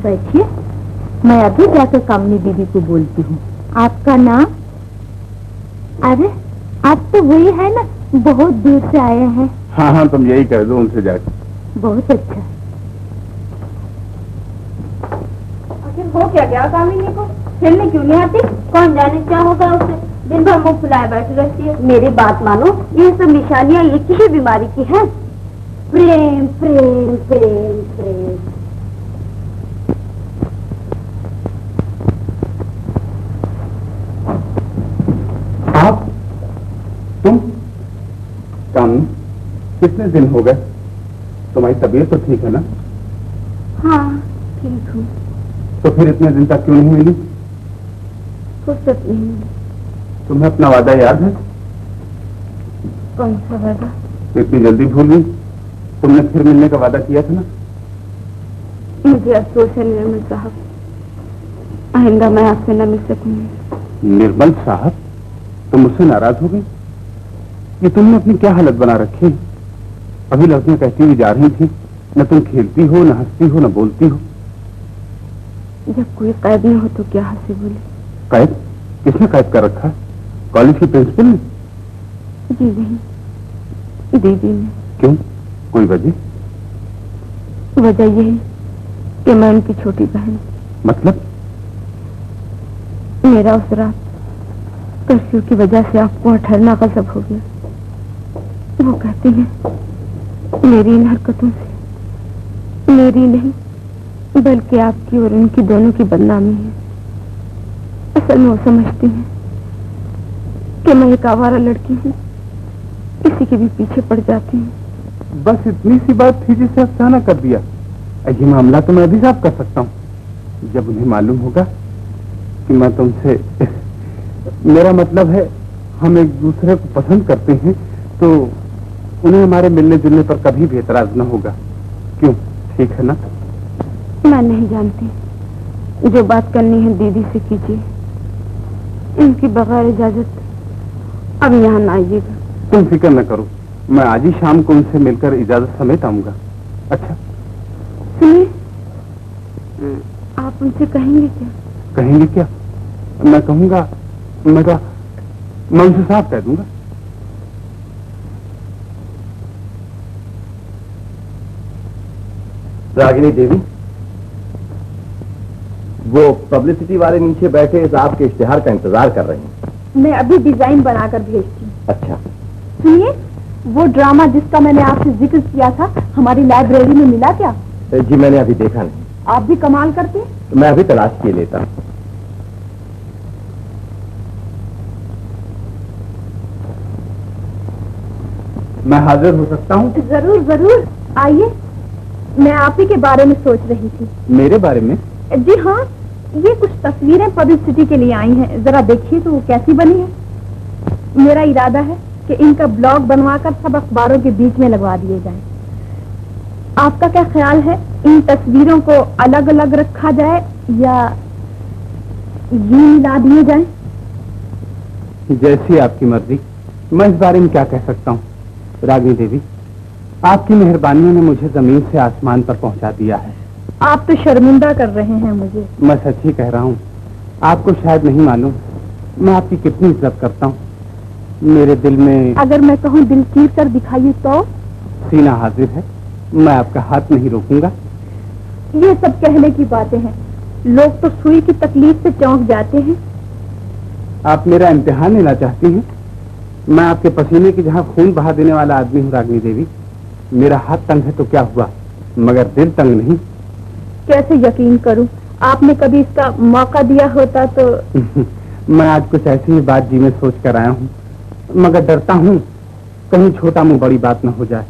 बैठिए, मैं अभी जाकर कामनी दीदी को बोलती हूँ। आपका नाम? अरे आप तो वही है ना, बहुत दूर से आए हैं। हाँ हाँ, तुम यही कर दो उनसे जाकर। बहुत अच्छा। आखिर हो क्या गया कामिनी को? खेलने क्यों नहीं आती? कौन जाने क्या होगा उसे, दिन भर मुंह फुलाए बैठी रहती है। मेरी बात मानो, ये सब निशानियां एक ही बीमारी की हैं। प्रेम प्रेम प्रेम प्रेम। आप? तुम? काम कितने दिन हो गए? तुम्हारी तबीयत तो ठीक है ना? हाँ ठीक हूँ। तो फिर इतने दिन तक क्यों नहीं मिली? फुर्सत नहीं। तुम्हें अपना वादा याद है? कौन सा वादा? इतनी जल्दी भूल गई? तुमने फिर मिलने का वादा किया था ना? मुझे अफसोस है निर्मल साहब, आइंदा मैं आपसे न मिल सकूंगी। निर्मल साहब, तुम मुझसे नाराज हो गई? ये तुमने अपनी क्या हालत बना रखी? अभी लड़कियां कहती हुई जा रही थी, न तुम खेलती हो, न हंसती हो, न बोलती हो। जब कोई कैद न हो तो क्या हंसी बोले। कैद? किसने कैद कर रखा? कॉलेज की प्रिंसिपल ने? जी नहीं, दीदी ने। क्यों, कोई वजह? वजह यह है कि मैं उनकी छोटी बहन। मतलब? मेरा उस रात कर्फ्यू की वजह से आपको ठहरना गजब हो गया। वो कहती है मेरी इन हरकतों से मेरी नहीं बल्कि आपकी और उनकी दोनों की बदनामी है। असल में वो समझती है कि मैं एक आवारा लड़की हूँ, किसी के भी पीछे पड़ जाती हूँ। बस इतनी सी बात थी जिसे अफसाना कर दिया। ये मामला तो मैं अभी साफ कर सकता हूँ। जब उन्हें मालूम होगा कि मैं तुमसे मेरा मतलब है हम एक दूसरे को पसंद करते हैं, तो उन्हें हमारे मिलने जुलने पर कभी भी एतराज न होगा। क्यों, ठीक है ना? मैं नहीं जानती, जो बात करनी है दीदी से कीजिए, इनकी बगैर इजाजत अब यहाँ न आइएगा। तुम फिक्र न करो, मैं आज ही शाम को उनसे मिलकर इजाजत समेत आऊंगा। अच्छा सुनिए, आप उनसे कहेंगे क्या? कहेंगे क्या? मैं कहूंगा, मैं उनसे साफ कह दूंगा। रागिनी देवी, वो पब्लिसिटी वाले नीचे बैठे साहब के इश्तिहार का इंतजार कर रहे हैं। मैं अभी डिजाइन बनाकर भेजती हूँ। अच्छा सुनिए, वो ड्रामा जिसका मैंने आपसे जिक्र किया था हमारी लाइब्रेरी में मिला क्या? जी मैंने अभी देखा नहीं। आप भी कमाल करते हैं। तो मैं अभी तलाश किए लेता हूँ। मैं हाजिर हो सकता हूँ? जरूर जरूर, आइए। मैं आप ही के बारे में सोच रही थी। मेरे बारे में? जी हाँ, ये कुछ तस्वीरें पब्लिसिटी के लिए आई हैं, जरा देखिए तो वो कैसी बनी है। मेरा इरादा है कि इनका ब्लॉग बनवाकर सब अखबारों के बीच में लगवा दिए जाएं। आपका क्या ख्याल है, इन तस्वीरों को अलग अलग रखा जाए या यूं मिला दिए जाएं? जैसी आपकी मर्जी। मैं इस बारे में क्या कह सकता हूँ। रागिनी देवी, आपकी मेहरबानियों ने मुझे जमीन से आसमान पर पहुंचा दिया है। आप तो शर्मिंदा कर रहे हैं मुझे। मैं सच ही कह रहा हूँ। आपको शायद नहीं मालूम मैं आपकी कितनी इज्जत करता हूँ। मेरे दिल में, अगर मैं कहूँ दिल चीर कर दिखाइए तो? सीना हाजिर है, मैं आपका हाथ नहीं रोकूंगा। ये सब कहने की बातें हैं, लोग तो सुई की तकलीफ से चौंक जाते हैं। आप मेरा इम्तिहान लेना चाहती हैं? मैं आपके पसीने की जहाँ खून बहा देने वाला आदमी हूँ रागिनी देवी। मेरा हाथ तंग है तो क्या हुआ, मगर दिल तंग नहीं। कैसे यकीन करूं, आपने कभी इसका मौका दिया होता तो। मैं आज कुछ ऐसी ही बात जी में सोच कर आया हूँ, मगर डरता हूँ कहीं छोटा मुंह बड़ी बात न हो जाए।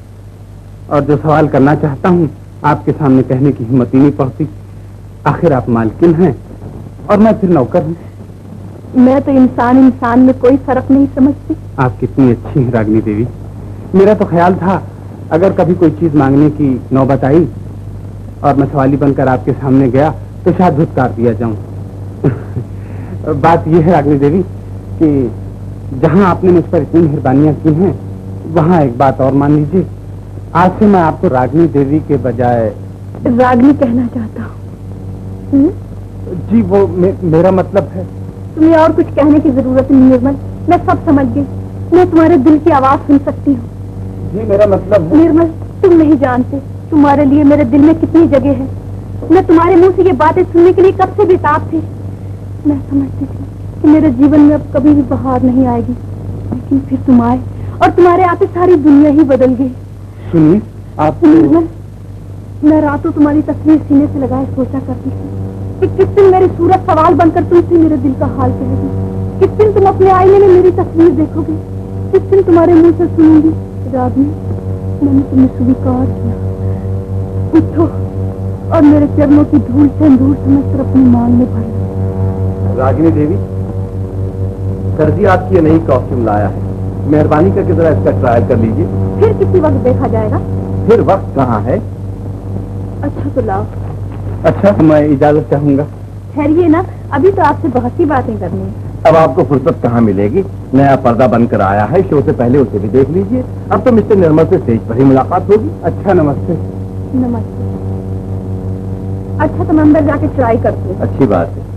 और जो सवाल करना चाहता हूँ आपके सामने कहने की हिम्मत ही नहीं पड़ती। आखिर आप मालकिन हैं और मैं फिर नौकर हूँ। मैं तो इंसान में कोई फर्क नहीं समझती। आप कितनी अच्छी हैं रागिनी देवी। मेरा तो ख्याल था अगर कभी कोई चीज मांगने की नौबत आई और मैं सवाली बनकर आपके सामने गया तो शायद धुतकार दिया जाऊं। बात यह है रागिनी देवी कि जहां आपने मुझ पर इतनी मेहरबानियां की हैं, वहां एक बात और मान लीजिए, आज से मैं आपको रागिनी देवी के बजाय रागिनी कहना चाहता हूँ। जी वो मेरा मतलब है। तुम्हें और कुछ कहने की जरूरत नहीं निर्मल, मैं सब समझ गई। मैं तुम्हारे दिल की आवाज सुन सकती हूँ। जी मेरा मतलब निर्मल, तुम नहीं जानते तुम्हारे लिए मेरे दिल में कितनी जगह है। मैं तुम्हारे मुंह से ये बातें सुनने के लिए कब से बेताब थी। मैं समझती थी कि मेरे जीवन में अब कभी भी बहार नहीं आएगी, लेकिन फिर तुम आए और तुम्हारे आते सारी दुनिया ही बदल गई। सुनिए आप। निर्मल, मैं रातों तुम्हारी तस्वीर सीने से लगाए सोचा करती थी कि किस दिन मेरी सूरत सवाल बनकर तुमसे मेरे दिल का हाल कहेगी। किस दिन तुम अपने आईने में मेरी तस्वीर देखोगे, किस दिन तुम्हारे मुंह से सुनूंगी, रागिनी मैंने तुम्हें स्वीकार किया। उठो और मेरे चरणों की धूल से अंदूर समझकर अपनी मांग में भर। रागिनी देवी, सर जी आपकी ये नई कॉस्ट्यूम लाया है, मेहरबानी करके जरा इसका ट्रायल कर लीजिए। फिर किसी वक्त देखा जाएगा। फिर वक्त कहाँ है? अच्छा तो लाओ। अच्छा मैं इजाजत चाहूंगा। ठहरिए ना, अभी तो आपसे बहुत सी बातें करनी है। अब आपको फुर्सत कहाँ मिलेगी? नया पर्दा बनकर आया है, शो से पहले उसे भी देख लीजिए। अब तो मिस्टर निर्मल से स्टेज पर ही मुलाकात होगी। अच्छा नमस्ते। नमस्ते। अच्छा तो मैं अंदर जाके ट्राई करती हूँ। अच्छी बात है।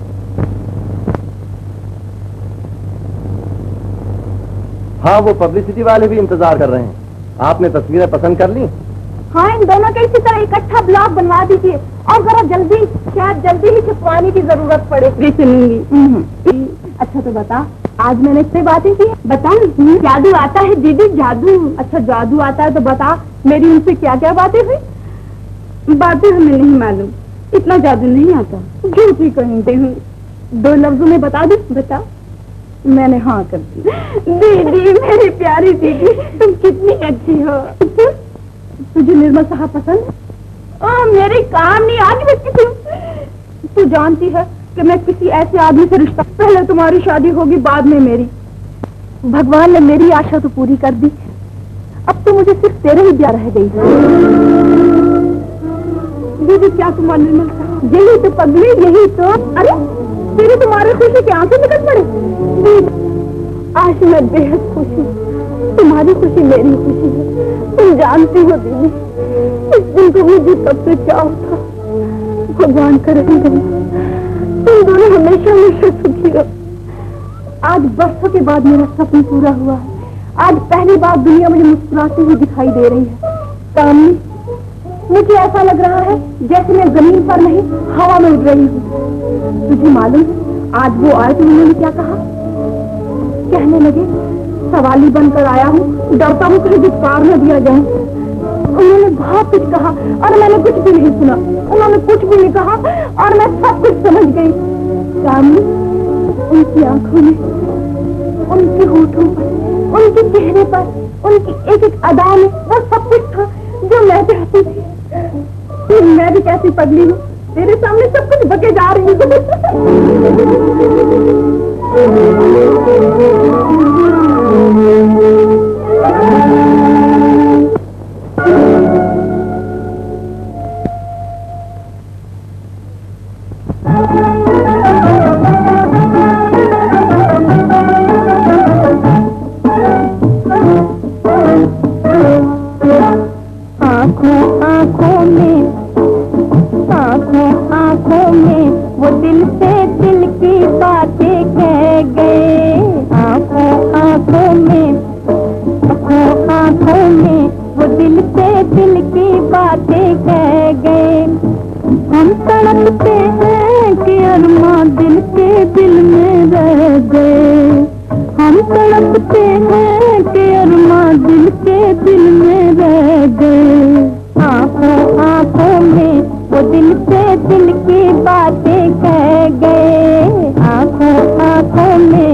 हाँ, वो पब्लिसिटी वाले भी इंतजार कर रहे हैं। आपने तस्वीरें पसंद कर ली? हाँ, इन दोनों के इसी तरह इकट्ठा ब्लॉग बनवा दीजिए और जरा जल्दी, शायद जल्दी ही छपवाने की जरूरत पड़े। सुनूंगी। अच्छा तो बता, आज मैंने इतनी बातें की, बता। जादू आता है दीदी, जादू। अच्छा जादू आता है तो बता, मेरी उनसे क्या क्या बातें हुई? बातें हमें नहीं मालूम, इतना जादू नहीं आता। झूठ ही कहते हूँ। 2 लफ्जों में बता दूं? बता। मैंने हाँ कर दी। दीदी, मेरी प्यारी दीदी, तुम कितनी अच्छी हो। तुझे निर्मल साहब पसंद है? मेरी काम नहीं आज बच्ची। तू जानती है कि मैं किसी ऐसे आदमी से रिश्ता, पहले तुम्हारी शादी होगी बाद में मेरी। भगवान ने मेरी आशा तो पूरी कर दी, अब तो मुझे सिर्फ तेरे ही ब्याह रह गई। दीदी क्या तुम्हारा निर्मल साहब? यही तो पगली, यही तो। अरे तेरे तुम्हारे खुशी के आंसू निकल पड़े। आज मैं बेहद खुश हूँ, तुम्हारी खुशी मेरी खुशी है। तुम जानती हो दीदी, इस दिन को मुझे तब से चाह था। भगवान करे तुम दोनों हमेशा हमेशा सुखी रहो। आज बरसों के बाद मेरा सपना पूरा हुआ है। आज पहली बार दुनिया मुझे मुस्कुराती हुई दिखाई दे रही है। कामनी, मुझे ऐसा लग रहा है जैसे मैं जमीन पर नहीं हवा में उड़ रही हूँ। तुझे मालूम आज वो आए तो उन्होंने क्या कहा? कहने लगे सवाली बनकर आया हूँ, डरता हूँ कहीं धिक्कार न दिया जाए। उन्होंने बहुत कुछ कहा और मैंने कुछ भी नहीं सुना। उन्होंने कुछ भी नहीं कहा और मैं सब कुछ समझ गई। कामनी, उनकी आंखों में, उनके होठों पर, उनके चेहरे पर, उनकी एक एक अदा में वो सब कुछ था जो मैं चाहती थी। मैं भी कैसी पगली हूँ, तेरे सामने सब कुछ बके जा रही आंखों में वो दिल से दिल की बातें कह गए। आंखों में वो दिल से दिल की बातें कह गए। हम तड़पते हैं कि अरमां दिल के दिल में रह गए। हम तड़पते हैं कि अरमां दिल के दिल में रह गए। आंखों में वो दिल से दिल की बातें कह गए। आंखों में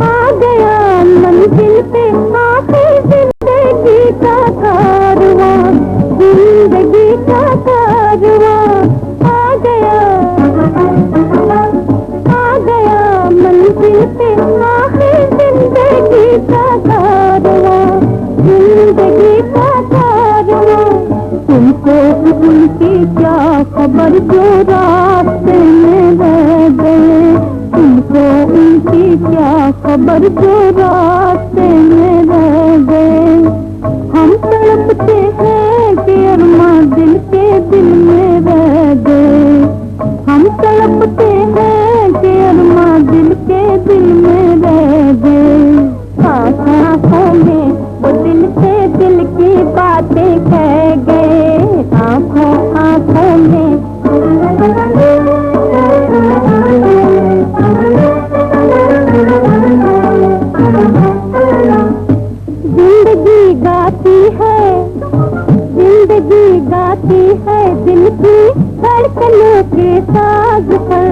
आ गया मंजिल बाखबर जो रास्ते में रह गए। हम तड़पते हैं कि अरमा दिल के दिल में रह गए। हम तड़पते हैं कि अरमा दिल के दिल में रह गए। आँखों में वो दिल से दिल की बातें कह गए। आँखों में जिंदगी गाती है, जिंदगी गाती है दिल की धड़कनों के साज पर।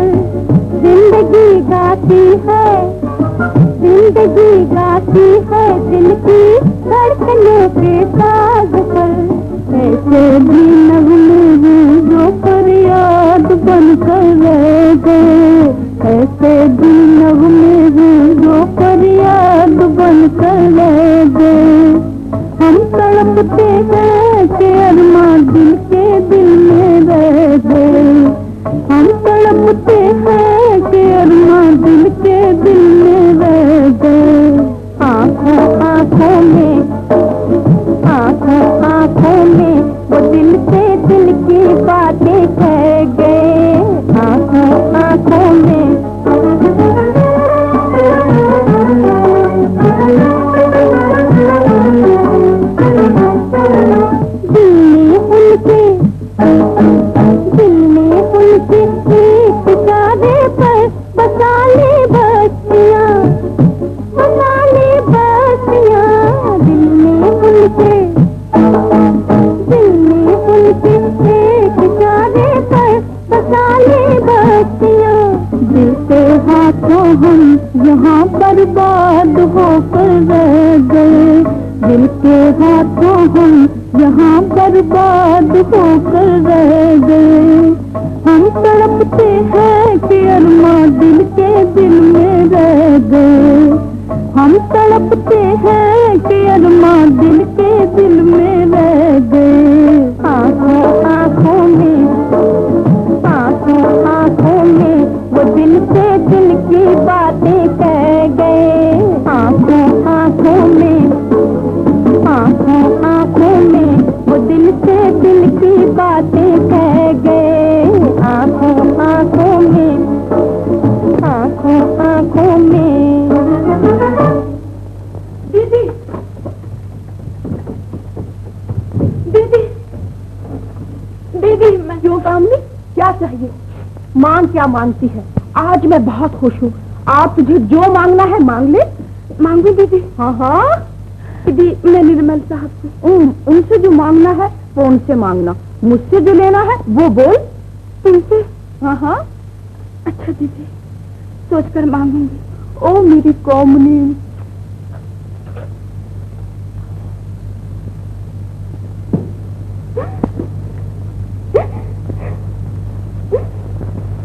जिंदगी गाती है, जिंदगी गाती है दिल की धड़कनों के साज पर। ऐसे भी नगमे हैं जो फरियाद बनकर रह गए। ऐसे भी नगमे हैं जो फरियाद बनकर रह गए। हम तड़पते हैं कि अरमा दिल के दिल में रह गए। हम तड़पते हैं कि अरमा दिल के दिल में रह गए। आँखों में, आँखों में वो दिल से दिल की बातें कह गए। आँखों में दिल में उनके एक इशारे पर बसा ले बस्तियाँ, बसा ले बस्तियाँ। दिल में उनके एक इशारे पर बसा ले बस्तियाँ। दिल के हाथों हम यहाँ बर्बाद होकर रह गए। दिल के हाथों हम यहाँ बर्बाद होकर रह गए। हम तड़पते हैं कि अरमा दिल के दिल में रह गए। हम तड़पते हैं कि अरमा दिल के दिल में रह गए। आँखों में वो दिल से दिल की बातें कह गए। आँखों में वो दिल से दिल की बातें कह गए। आँखों में दीदी, दीदी, दीदी, मैं क्यों कामनी? क्या चाहिए? मांग क्या मांगती है? आज मैं बहुत खुश हूँ। आप तुझे जो मांगना है मांग ले। मांगू दीदी? हाँ हाँ दीदी, मैं निर्मल साहब से उनसे जो मांगना है वो उनसे मांगना। मुझसे जो लेना है वो बोल। तुमसे? हाँ हाँ। अच्छा दीदी, सोचकर मांगूंगी। ओ मेरी कामनी।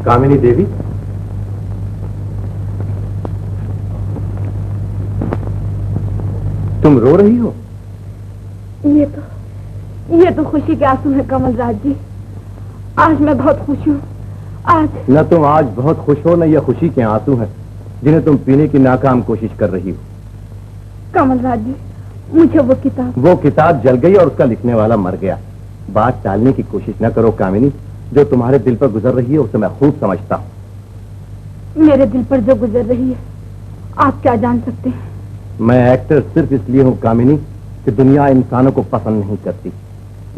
कामिनी देवी, तुम रो रही हो? ये तो खुशी के आंसू है कमल राज जी। आज मैं बहुत खुश हूँ। आज न तुम आज बहुत खुश हो, न ये खुशी के आंसू हैं जिन्हें तुम पीने की नाकाम कोशिश कर रही हो। कमल राज जी, मुझे वो किताब जल गई और उसका लिखने वाला मर गया। बात टालने की कोशिश न करो कामिनी। जो तुम्हारे दिल पर गुजर रही है उसे मैं खूब समझता हूँ। मेरे दिल पर जो गुजर रही है आप क्या जान सकते हैं? मैं एक्टर सिर्फ इसलिए हूँ कामिनी कि दुनिया इंसानों को पसंद नहीं करती,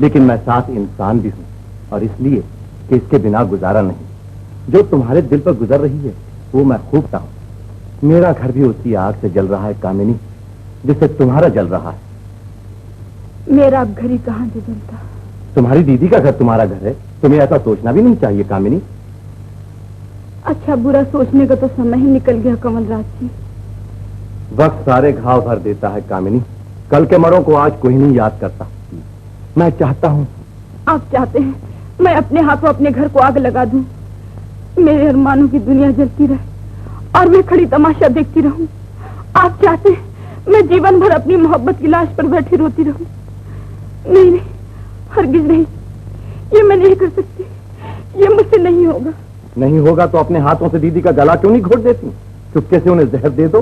लेकिन मैं साथ इंसान भी हूँ और इसलिए कि इसके बिना गुजारा नहीं। जो तुम्हारे दिल पर गुजर रही है वो मैं खूब चाहूँ। मेरा घर भी उसी आग से जल रहा है कामिनी जिससे तुम्हारा जल रहा है। मेरा अब घर ही कहाँ से जलता? तुम्हारी दीदी का घर तुम्हारा घर है। तुम्हें ऐसा सोचना भी नहीं चाहिए कामिनी। अच्छा बुरा सोचने का तो समय ही निकल गया कमल राज जी। वक्त सारे घाव भर देता है कामिनी। कल के मरों को आज कोई नहीं याद करता। मैं चाहता हूँ। आप चाहते हैं मैं अपने हाथों अपने घर को आग लगा दूं, मेरे अरमानों की दुनिया जलती रहे और मैं खड़ी तमाशा देखती रहूं? आप चाहते हैं मैं जीवन भर अपनी मोहब्बत की लाश पर बैठी रोती रहूं? नहीं नहीं, हरगिज नहीं, ये मैं नहीं कर सकती। ये मुझसे नहीं होगा। नहीं होगा तो अपने हाथों से दीदी का गला क्यों नहीं घोट देती? चुपके से उन्हें जहर दे दो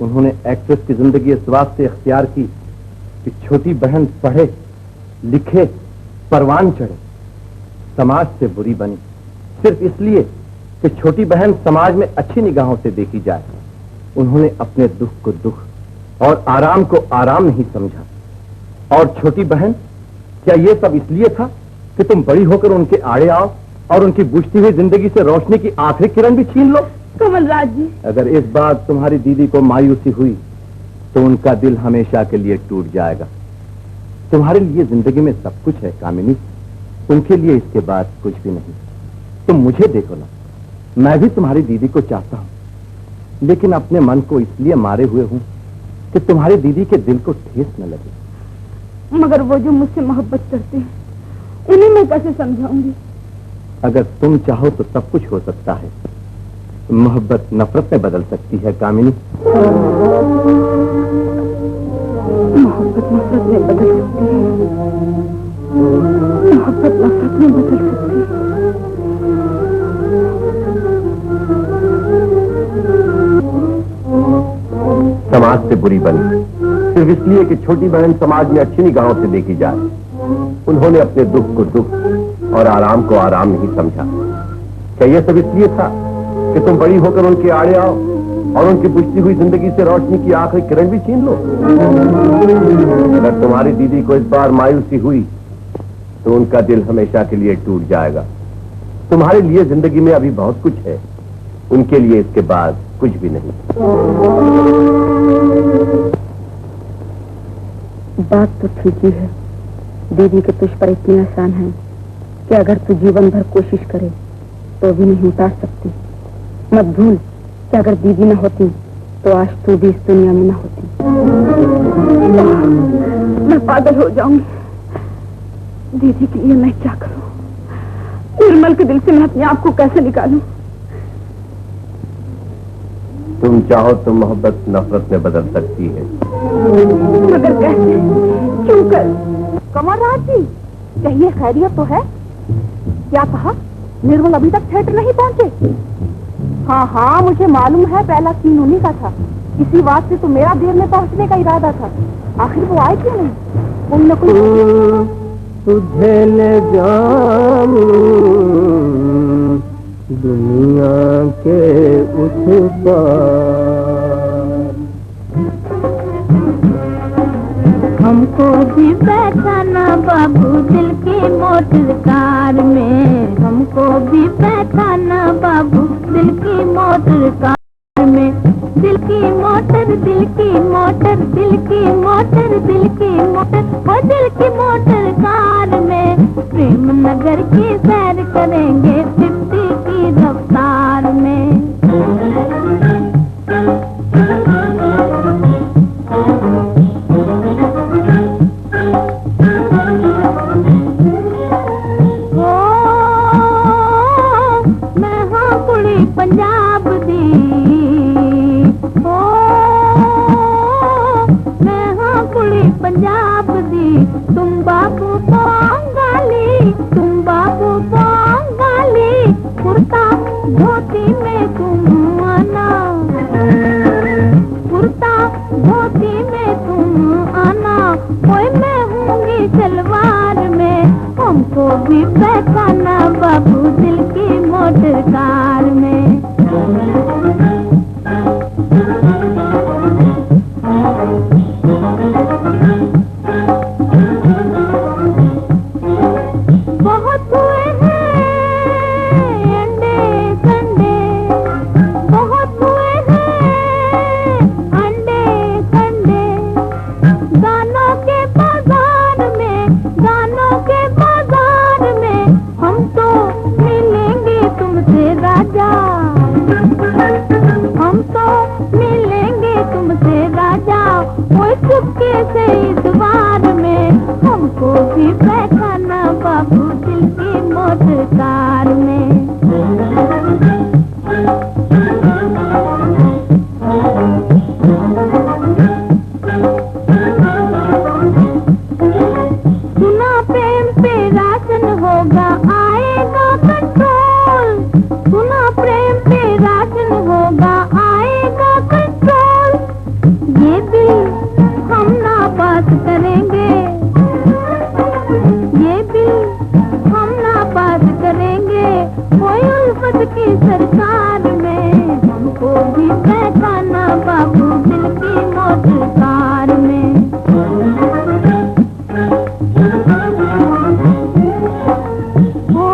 उन्होंने एक्ट्रेस की जिंदगी इस वास्ते इख्तियार की कि छोटी बहन पढ़े लिखे परवान चढ़े, समाज से बुरी बनी सिर्फ इसलिए कि छोटी बहन समाज में अच्छी निगाहों से देखी जाए। उन्होंने अपने दुख को दुख और आराम को आराम नहीं समझा। और छोटी बहन, क्या यह सब इसलिए था कि तुम बड़ी होकर उनके आड़े आओ और उनकी बुझती हुई जिंदगी से रोशनी की आखिरी किरण भी छीन लो? कमलराज जी, अगर इस बार तुम्हारी दीदी को मायूसी हुई तो उनका दिल हमेशा के लिए टूट जाएगा। तुम्हारे लिए जिंदगी में सब कुछ है कामिनी, उनके लिए इसके बाद कुछ भी नहीं। तुम मुझे देखो ना, मैं भी तुम्हारी दीदी को चाहता हूं, लेकिन अपने मन को इसलिए मारे हुए हूं कि तुम्हारी दीदी के दिल को ठेस न लगे। मगर वो जो मुझसे मोहब्बत करते हैं उन्हें मैं कैसे समझाऊंगी? अगर तुम चाहो तो सब कुछ हो सकता है। मोहब्बत नफरत में बदल सकती है कामिनी। मोहब्बत नफरत में बदल सकती है। मोहब्बत नफरत में बदल सकती है। समाज से बुरी बनी सिर्फ इसलिए कि छोटी बहन समाज में अच्छी निगाहों से देखी जाए। उन्होंने अपने दुख को दुख और आराम को आराम नहीं समझा। क्या यह सब इसलिए था कि तुम बड़ी होकर उनके आड़े आओ और उनकी बुझती हुई जिंदगी से रोशनी की आखिरी किरण भी छीन लो? अगर तुम्हारी दीदी को इस बार मायूसी हुई तो उनका दिल हमेशा के लिए टूट जाएगा। तुम्हारे लिए जिंदगी में अभी बहुत कुछ है, उनके लिए इसके बाद कुछ भी नहीं। बात तो ठीक ही है। दीदी के तुझ पर इतनी आसान है कि अगर तू जीवन भर कोशिश करे तो भी नहीं उतार सकती। मत भूल कि अगर दीदी न होती तो आज तू भी इस दुनिया में न होती। मैं पागल हो जाऊंगी। दीदी के लिए मैं क्या करूं? निर्मल के दिल से मैं अपने आप को कैसे निकालूं? तुम चाहो तो मोहब्बत नफरत में बदल सकती है। मगर कैसे? क्यों कर? कमलराज जी, कहिए खैरियत तो है? क्या कहा? निर्मल अभी तक थिएटर नहीं पहुंचे? हाँ हाँ, मुझे मालूम है, पहला सीन उन्हीं का था। इसी बात से तो मेरा देर में पहुंचने का इरादा था। आखिर वो आए क्यों नहीं? कोई न कोई तुझे ले जाऊं दुनिया के उस पार, हमको भी बैठाना बाबू दिल की मोटर कार में, हमको भी बैठाना बाबू दिल की मोटर कार में। दिल की मोटर, दिल की मोटर, दिल की मोटर, दिल की मोटर, वो दिल की मोटर कार में प्रेम नगर की सैर करेंगे 50 की रफ्तार में। पंजाब दी ओ मैं हाँ कुड़ी पंजाब दी, तुम बाबू बंगाली, तुम बाबू बंगाली, कुर्ता धोती में तुम आना, कुर्ता धोती में तुम आना, कोई मैं हूँगी सलवार में, हमको भी बैठाना बाबू दिल की मोटर कार में। बहुत हुए हैं अंडे संडे, बहुत हुए हैं अंडे संडे, गानों के बाजार में, गानों के बाजार में हम तो मिलेंगे तुमसे राजा, हम तो मिलेंगे तुमसे राजा, कोई चुपके से इस बार में, हमको भी बैठाना बाबू दिल की मोटर कार में। सुना प्रेम पे राशन होगा आएगा कंट्रोल, सुना प्रेम पे राशन होगा आएगा कंट्रोल, उल्फत की सरकार में हमको भी बैठाना बाबू दिल की मोटर कार में। ओ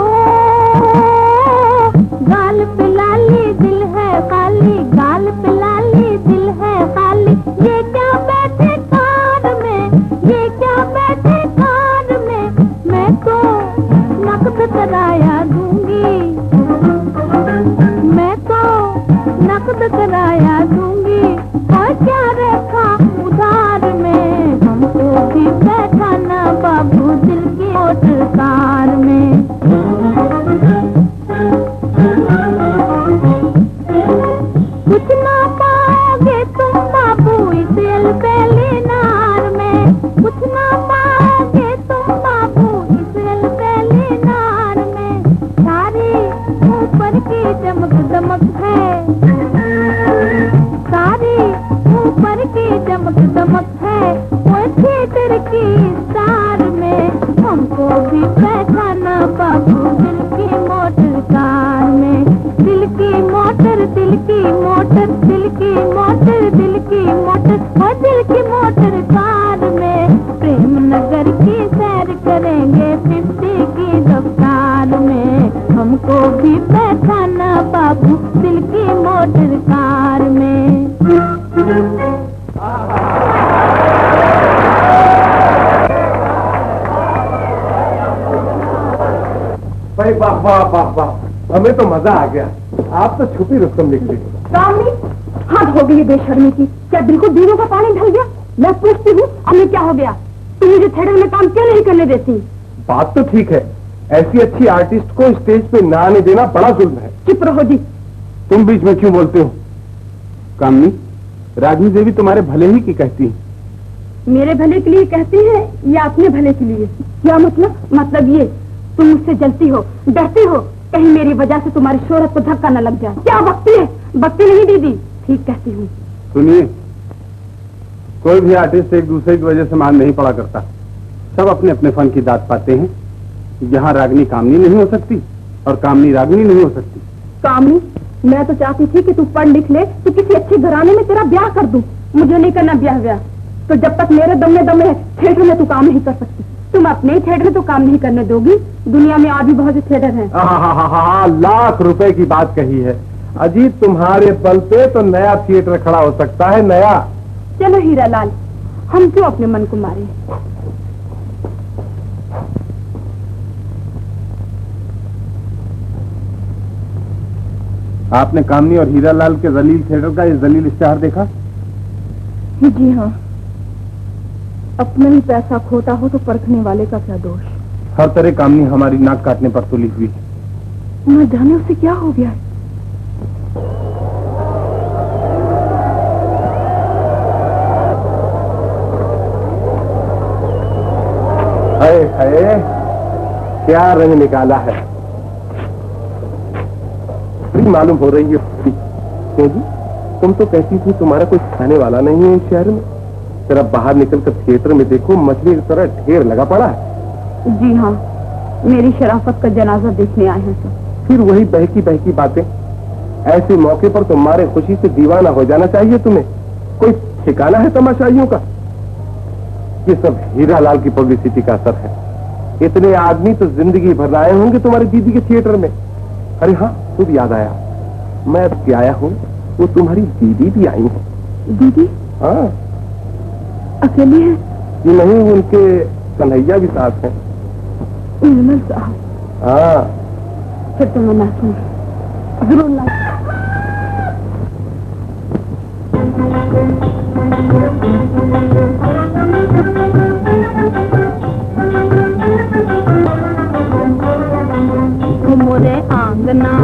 गाल पे लाली दिल है खाली, गाल पे लाली दिल है खाली, ये क्या बैठे कार में, ये क्या बैठे कार में, मैं तो नकद कराया दूंगी, मैं तो नकद कराया दूंगी, और क्या रखा उधार में, हमको भी बैठाना बाबू दिल की मोटर कार में। कुछ ना पाओगे तुम बाबू इस अलबेली नार में, कुछ ना पाओगे तुम बाबू इस अलबेली नार में, सारी ऊपर की चमक दमक है, सारी ऊपर की चमक दमक है, वो थिएटर की स्टार में, हमको भी बैठाना बाबू दिल की मोटर कार में। दिल की मोटर, दिल की मोटर, दिल की मोटर, दिल की मोटर, और दिल की मोटर कार में, प्रेम नगर की सैर करेंगे 50 की रफ्तार में, हमको भी बैठाना बाबू दिल की मोटर कार में। भाई वाह वाह वाह वाह, हमें तो मजा आ गया। आप तो छुपी रुस्तम निकली। कामनी, हद हो गई बेशर्मी की। क्या दिल को दीनों का पानी ढल गया? मैं पूछती हूँ, हमें क्या हो गया? तुम मुझे थिएटर में काम क्यों नहीं करने देती? बात तो ठीक है, ऐसी अच्छी आर्टिस्ट को स्टेज पे ना आने देना बड़ा जुल्म है। चुप रहो जी। तुम बीच में क्यों बोलते हो? कामनी, रागिनी देवी तुम्हारे भले ही की कहती है। मेरे भले के लिए कहती है या अपने भले के लिए? क्या मतलब? मतलब ये, तुम मुझसे जलती हो, डरती हो, कहीं मेरी वजह से तुम्हारी शोहरत को धक्का न लग जाए। क्या बकती है? बकती नहीं दीदी, ठीक कहती हूँ। सुनिए, कोई भी आर्टिस्ट एक दूसरे की वजह से मान नहीं पड़ा करता, सब अपने अपने फन की दाद पाते हैं। यहाँ रागिनी कामनी नहीं हो सकती और कामनी रागिनी नहीं हो सकती। कामनी, मैं तो चाहती थी कि तू पढ़ लिख ले तो किसी अच्छे घराने में तेरा ब्याह कर दूं। मुझे नहीं करना ब्याह, तो जब तक मेरे दम में थिएटर में तू काम नहीं कर सकती। तुम अपने ही थिएटर में तो काम नहीं करने दोगी? दुनिया में और भी बहुत से थिएटर हैं। लाख रुपए की बात कही है अजी, तुम्हारे बल पे तो नया थिएटर खड़ा हो सकता है, नया। चलो हीरा लाल, हम क्यों अपने मन को मारे? आपने कामनी और हीरा लाल के जलील थिएटर का ये जलील इश्तेहार देखा? जी हाँ, अपना ही पैसा खोता हो तो परखने वाले का क्या दोष। हर तरह कामनी हमारी नाक काटने पर तुली हुई है। न जाने उसे क्या हो गया है। हाय हाय, क्या रंग निकाला है। मालूम हो रही है क्यों जी? तुम तो कहती थी तुम्हारा कोई खाने वाला नहीं है इस शहर में। जरा बाहर निकलकर थिएटर में देखो, मछली की तरह ढेर लगा पड़ा है। जी हाँ, मेरी शराफत का जनाजा देखने आए हैं सब। फिर वही बहकी बहकी बातें। ऐसे मौके पर तुम्हारे खुशी से दीवाना हो जाना चाहिए तुम्हें। कोई ठिकाना है तमाशाइयों का? ये सब हीरा लाल की पब्लिसिटी का असर है। इतने आदमी तो जिंदगी भर आए होंगे तुम्हारी दीदी के थिएटर में। अरे हाँ, खुद याद आया, मैं अब आया हूँ, वो तुम्हारी दीदी भी आई है। दीदी? हाँ। अकेली है? जी नहीं, उनके कन्हैया भी साथ हैं। निर्मल साहब? हाँ। फिर तो मैं ना सुन, जरूर ना। मोरे आंगना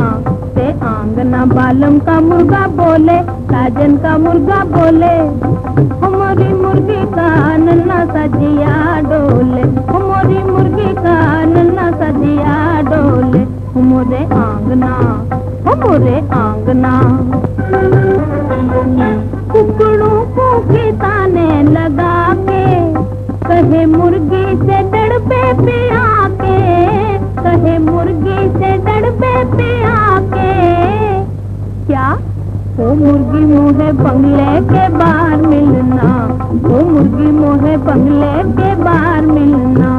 से आंगना, बालम का मुर्गा बोले, साजन का मुर्गा बोले, हमारी मुर्गी का नन्ना सजिया डोले, हमारी मुर्गी का नन्ना सजिया डोले, हमारे आंगना, हमारे आंगना। कुकड़ों को खिताने लगा के, कहे मुर्गी से डड़बे पे आके, कहे मुर्गी से डड़बे पे आके, मुर्गी मोहे बंगले के बाहर मिलना, ओ मुर्गी मोहे बंगले के बाहर मिलना।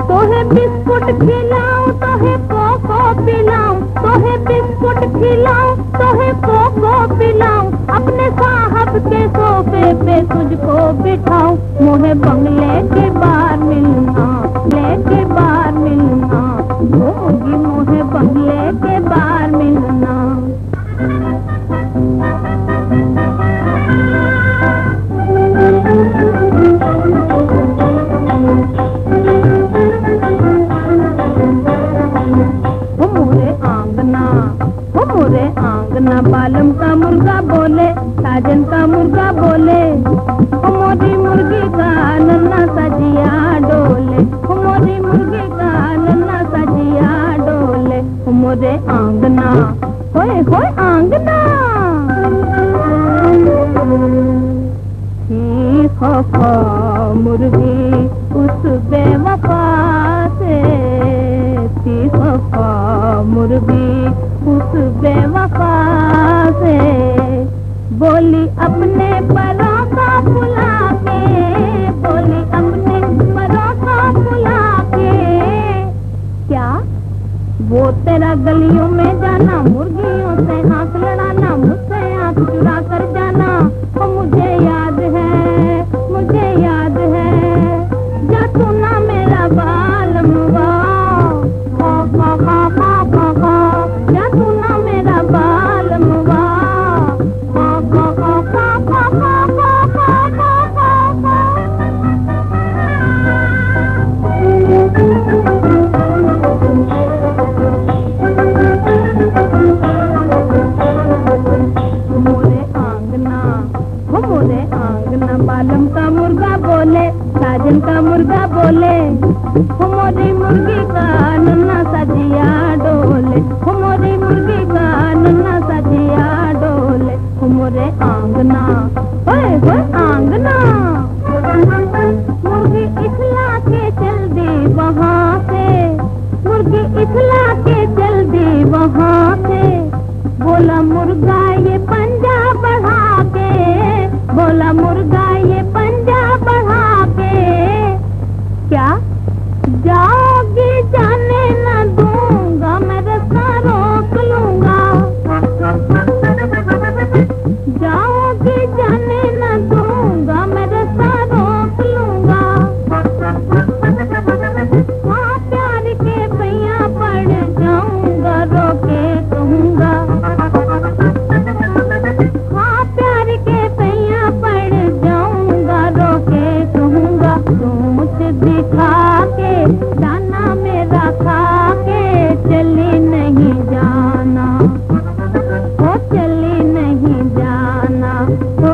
तोहे बिस्कुट खिलाऊं तोहे कोको पिलाऊं, तोहे बिस्कुट खिलाऊं तोहे कोको पिलाऊं, अपने साहब के सोफे पे तुझको बिठाऊं। मोहे बंगले के बाहर मिलना, लेके बाहर मिलना, ओ मुर्गी मोहे बंगले के बाहर मिलना। मोरे आंगना बालम का मुर्गा बोले, साजन का मुर्गा बोले, मोरी मुर्गी का नन्ना सजिया डोले, मोरी मुर्गी का नन्ना सजिया डोले। मोरे आंगना होए होए आंगना, थी खफा मुर्गी उस बेवफा से, थी खफा मुर्गी उस बेवफा से, बोली अपने परों को फुला के, बोली अपने परों को फुला के। क्या वो तेरा गलियों में जाना, मुर्गियों से आंख लड़ाना, मुझसे आंख चुरा कर जाना, वो मुझे याद है, मुझे याद है। जा तू ना मेरा बालम जा तू ना मेरा बालम मोरे आंगना बालम का मुर्गा बोले, साजन का मुर्गा बोले, मोरी मुर्गी का नन्ना सजिया डोले, मोरी मुर्गी का नन्ना सजिया डोले। मोरे आंगना होए होए आंगना, मुर्गी इखला के चल दी वहाँ से, मुर्गी इखला के चल दी वहाँ से। बोला मुर्गा ये पंजा बढ़ा के, बोला मुर्गा ये पंजा बढ़ा के। क्या जाओगी जाने न दूंगा, मैं रास्ता रोक लूंगा, जाओगी जाने न दूंगा, मैं रास्ता रोक लूंगा। हाँ प्यार के पैया पड़ जाऊंगा, रोके कहूंगा, हाँ प्यार के पैया पड़ जाऊंगा, रोके कहूंगा। तू मुझे दिखा के दाना मेरा खा के चली नहीं जाना, ओ चली नहीं जाना, ओ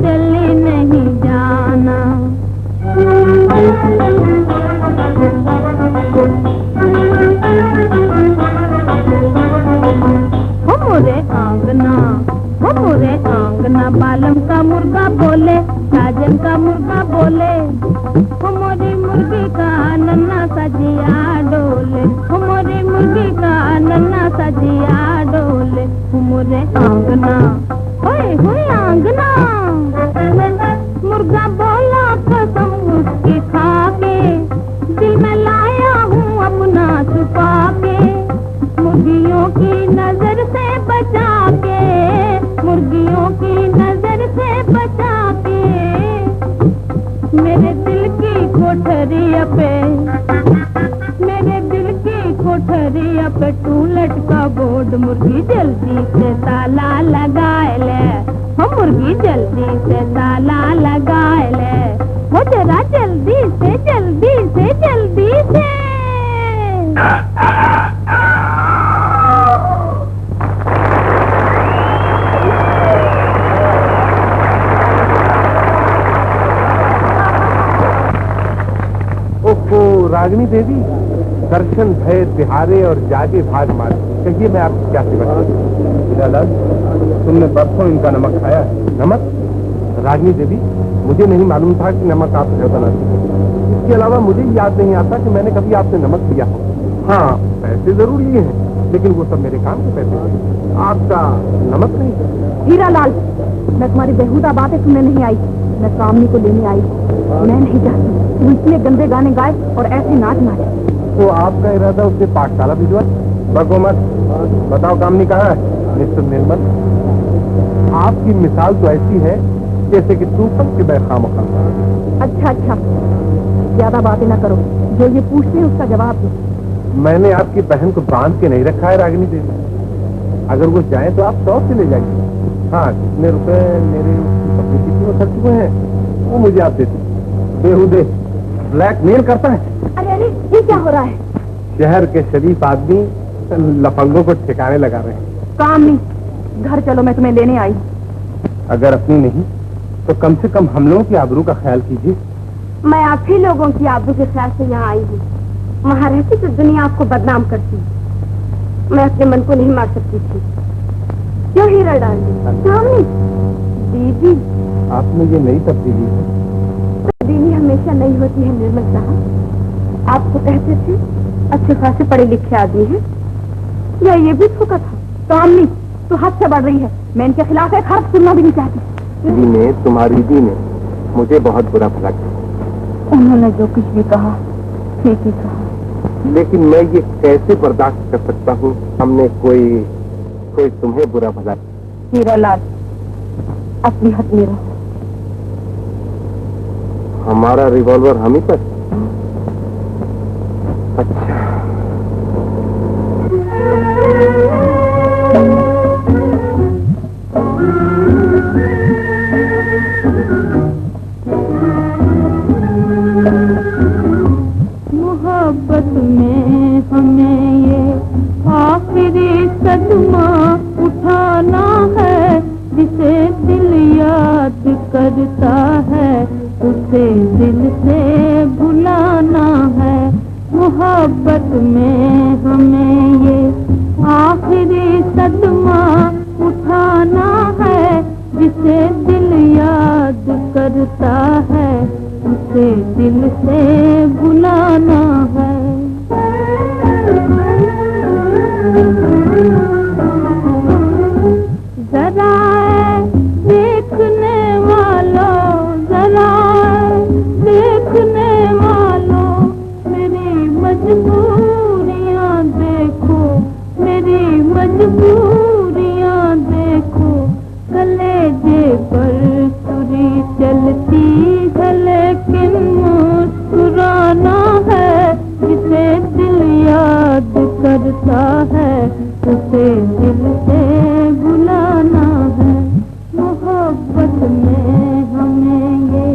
चली नहीं जाना। मोरे आंगना बालम का मुर्गा बोले, साजन का मुर्गा बोले, मोरी मुर्गी का नन्ना सजिया डोले, मोरी मुर्गी का नन्ना सजिया डोले। मोरे आंगना होए होए आंगना, मुर्गा बोला कसम उसकी खा के, दिल में लाया हूँ अपना छुपा के, मुर्गियों की नजर से बचा के, मुर्गियों की नजर से बचा के। मेरे दिल की कोठरिया पे, मेरे दिल की कोठरिया पे तू लटका बोर्ड, मुर्गी जल्दी से ताला लगाए ले, हम मुर्गी जल्दी से ताला लगाए ले, वो जरा जल्दी से जल्दी से जल्दी से। ओहो रागिनी देवी, दर्शन भय तिहारे और जागे भाग मारे, कहिए मैं आपकी क्या सेवा करूं? तुमने बरसों इनका नमक खाया है। नमक? रागिनी देवी, मुझे नहीं मालूम था कि नमक आप बनाते। इसके अलावा मुझे याद नहीं आता कि मैंने कभी आपसे नमक लिया हो। हाँ पैसे जरूर लिए हैं, लेकिन वो सब मेरे काम के पैसे थे, आपका नमक नहीं। हीरालाल, मैं तुम्हारी बेहुदा बातें सुनने नहीं आई, मैं कामनी को लेने आई। मैं नहीं चाहती तू इतने गंदे गाने गाए और ऐसे नाच नाचे। तो आपका इरादा उससे पाठशाला भिजवा? बको मत, बताओ कामनी कहाँ है? मिस्टर निर्मल, आपकी मिसाल तो ऐसी है जैसे कि तूफान के बैखामखा। अच्छा अच्छा, ज्यादा बातें ना करो, जो ये पूछते हैं उसका जवाब दो। मैंने आपकी बहन को बांध के नहीं रखा है रागिनी देवी। अगर वो चाहे तो आप 100 से ले जाइए। हाँ, कितने रुपए मेरे पब्लिसिटी में खर्च हुए हैं वो मुझे आप देते। बेहुदे ब्लैकमेल करता है। अरे अरे, ये क्या हो रहा है? शहर के शरीफ आदमी लफंगों को ठिकाने लगा रहे हैं। काम नहीं, घर चलो, मैं तुम्हें लेने आई। अगर अपनी नहीं तो कम से कम हम लोगों की आबरू का ख्याल कीजिए। मैं आप ही लोगों की आबरू के ख्याल से यहाँ आई हूँ। वहाँ रहती तो दुनिया आपको बदनाम करती। मैं अपने मन को नहीं मार सकती थी। क्यों हीरा डाल दी? दीदी, आपने ये नई तब्दीली है। तब्दीली हमेशा नहीं होती है निर्मल साहब। आपको कहते थे अच्छे खासे पढ़े लिखे आदमी हैं, या ये भी धोखा था? काम नहीं, तो हद से बढ़ रही है। मैं इनके खिलाफ एक हर्फ सुनना भी नहीं चाहती। दीदी ने, तुम्हारी दीदी ने मुझे बहुत बुरा भला किया। उन्होंने जो कुछ भी कहा ठीक ही कहा। लेकिन मैं ये कैसे बर्दाश्त कर सकता हूँ? हमने कोई तुम्हें बुरा भला। हीरालाल, अपनी हद में रहो। हमारा रिवॉल्वर हम ही पर। अच्छा, मोहब्बत में हमें ये आखिरी सदमा उठाना है, जिसे दिल याद करता है उसे दिल से भुलाना है। मोहब्बत में हमें ये आखिरी सदमा उठाना है, जिसे दिल याद करता है उसे दिल से भुलाना है। जरा देखने वालों, जरा देखने वालों, मेरी मजबूरियां देखो, मेरी मजबूरियां देखो। कलेजे पर छुरी चलती है लेकिन मुस्कुराना है, जिसे दिल याद करता है उसे दिल से भुलाना है। मोहब्बत में हमें ये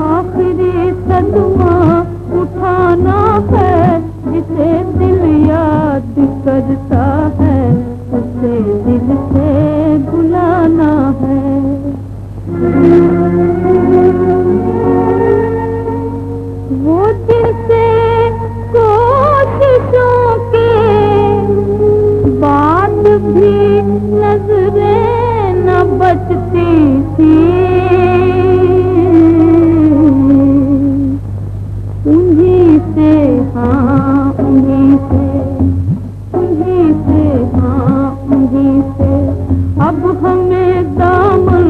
आखिरी सदमा उठाना है, जिसे दिल याद करता है उसे दिल से भुलाना है। वो जिनसे कोशिशों के बाद भी नजरें न बचती थी, उन्हीं से, हाँ उन्हीं से, उन्हीं से, हाँ उन्हीं से अब हमें दामन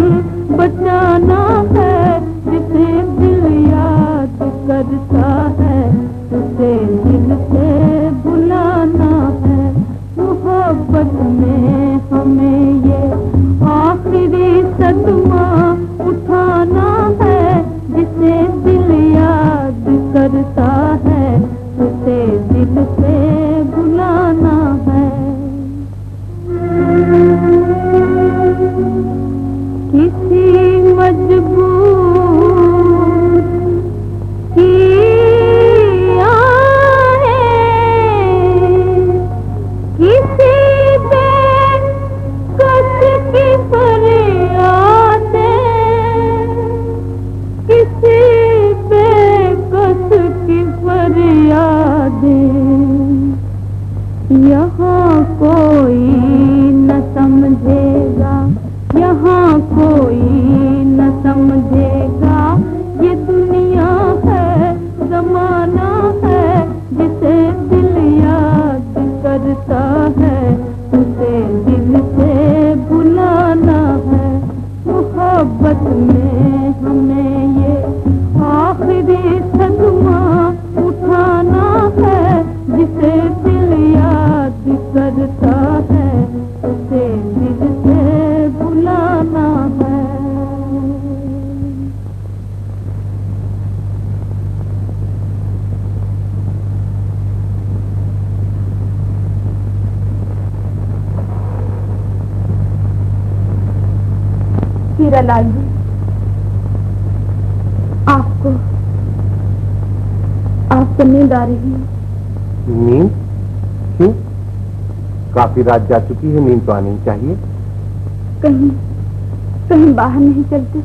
बचाना है, जिसे दिल याद करता है उसे दिल से भुलाना है। मोहब्बत में हमें ये आखिरी सदमा उठाना है, जिसे दिल याद करता है उसे दिल से भुलाना है। किसी मजबूर की आहें, किसी बेकस की फरियाद हीरालाल जी, आपको नींद आ रही है? नींद? क्यों? काफी रात जा चुकी है, नींद तो आनी चाहिए। कहीं बाहर नहीं चलते?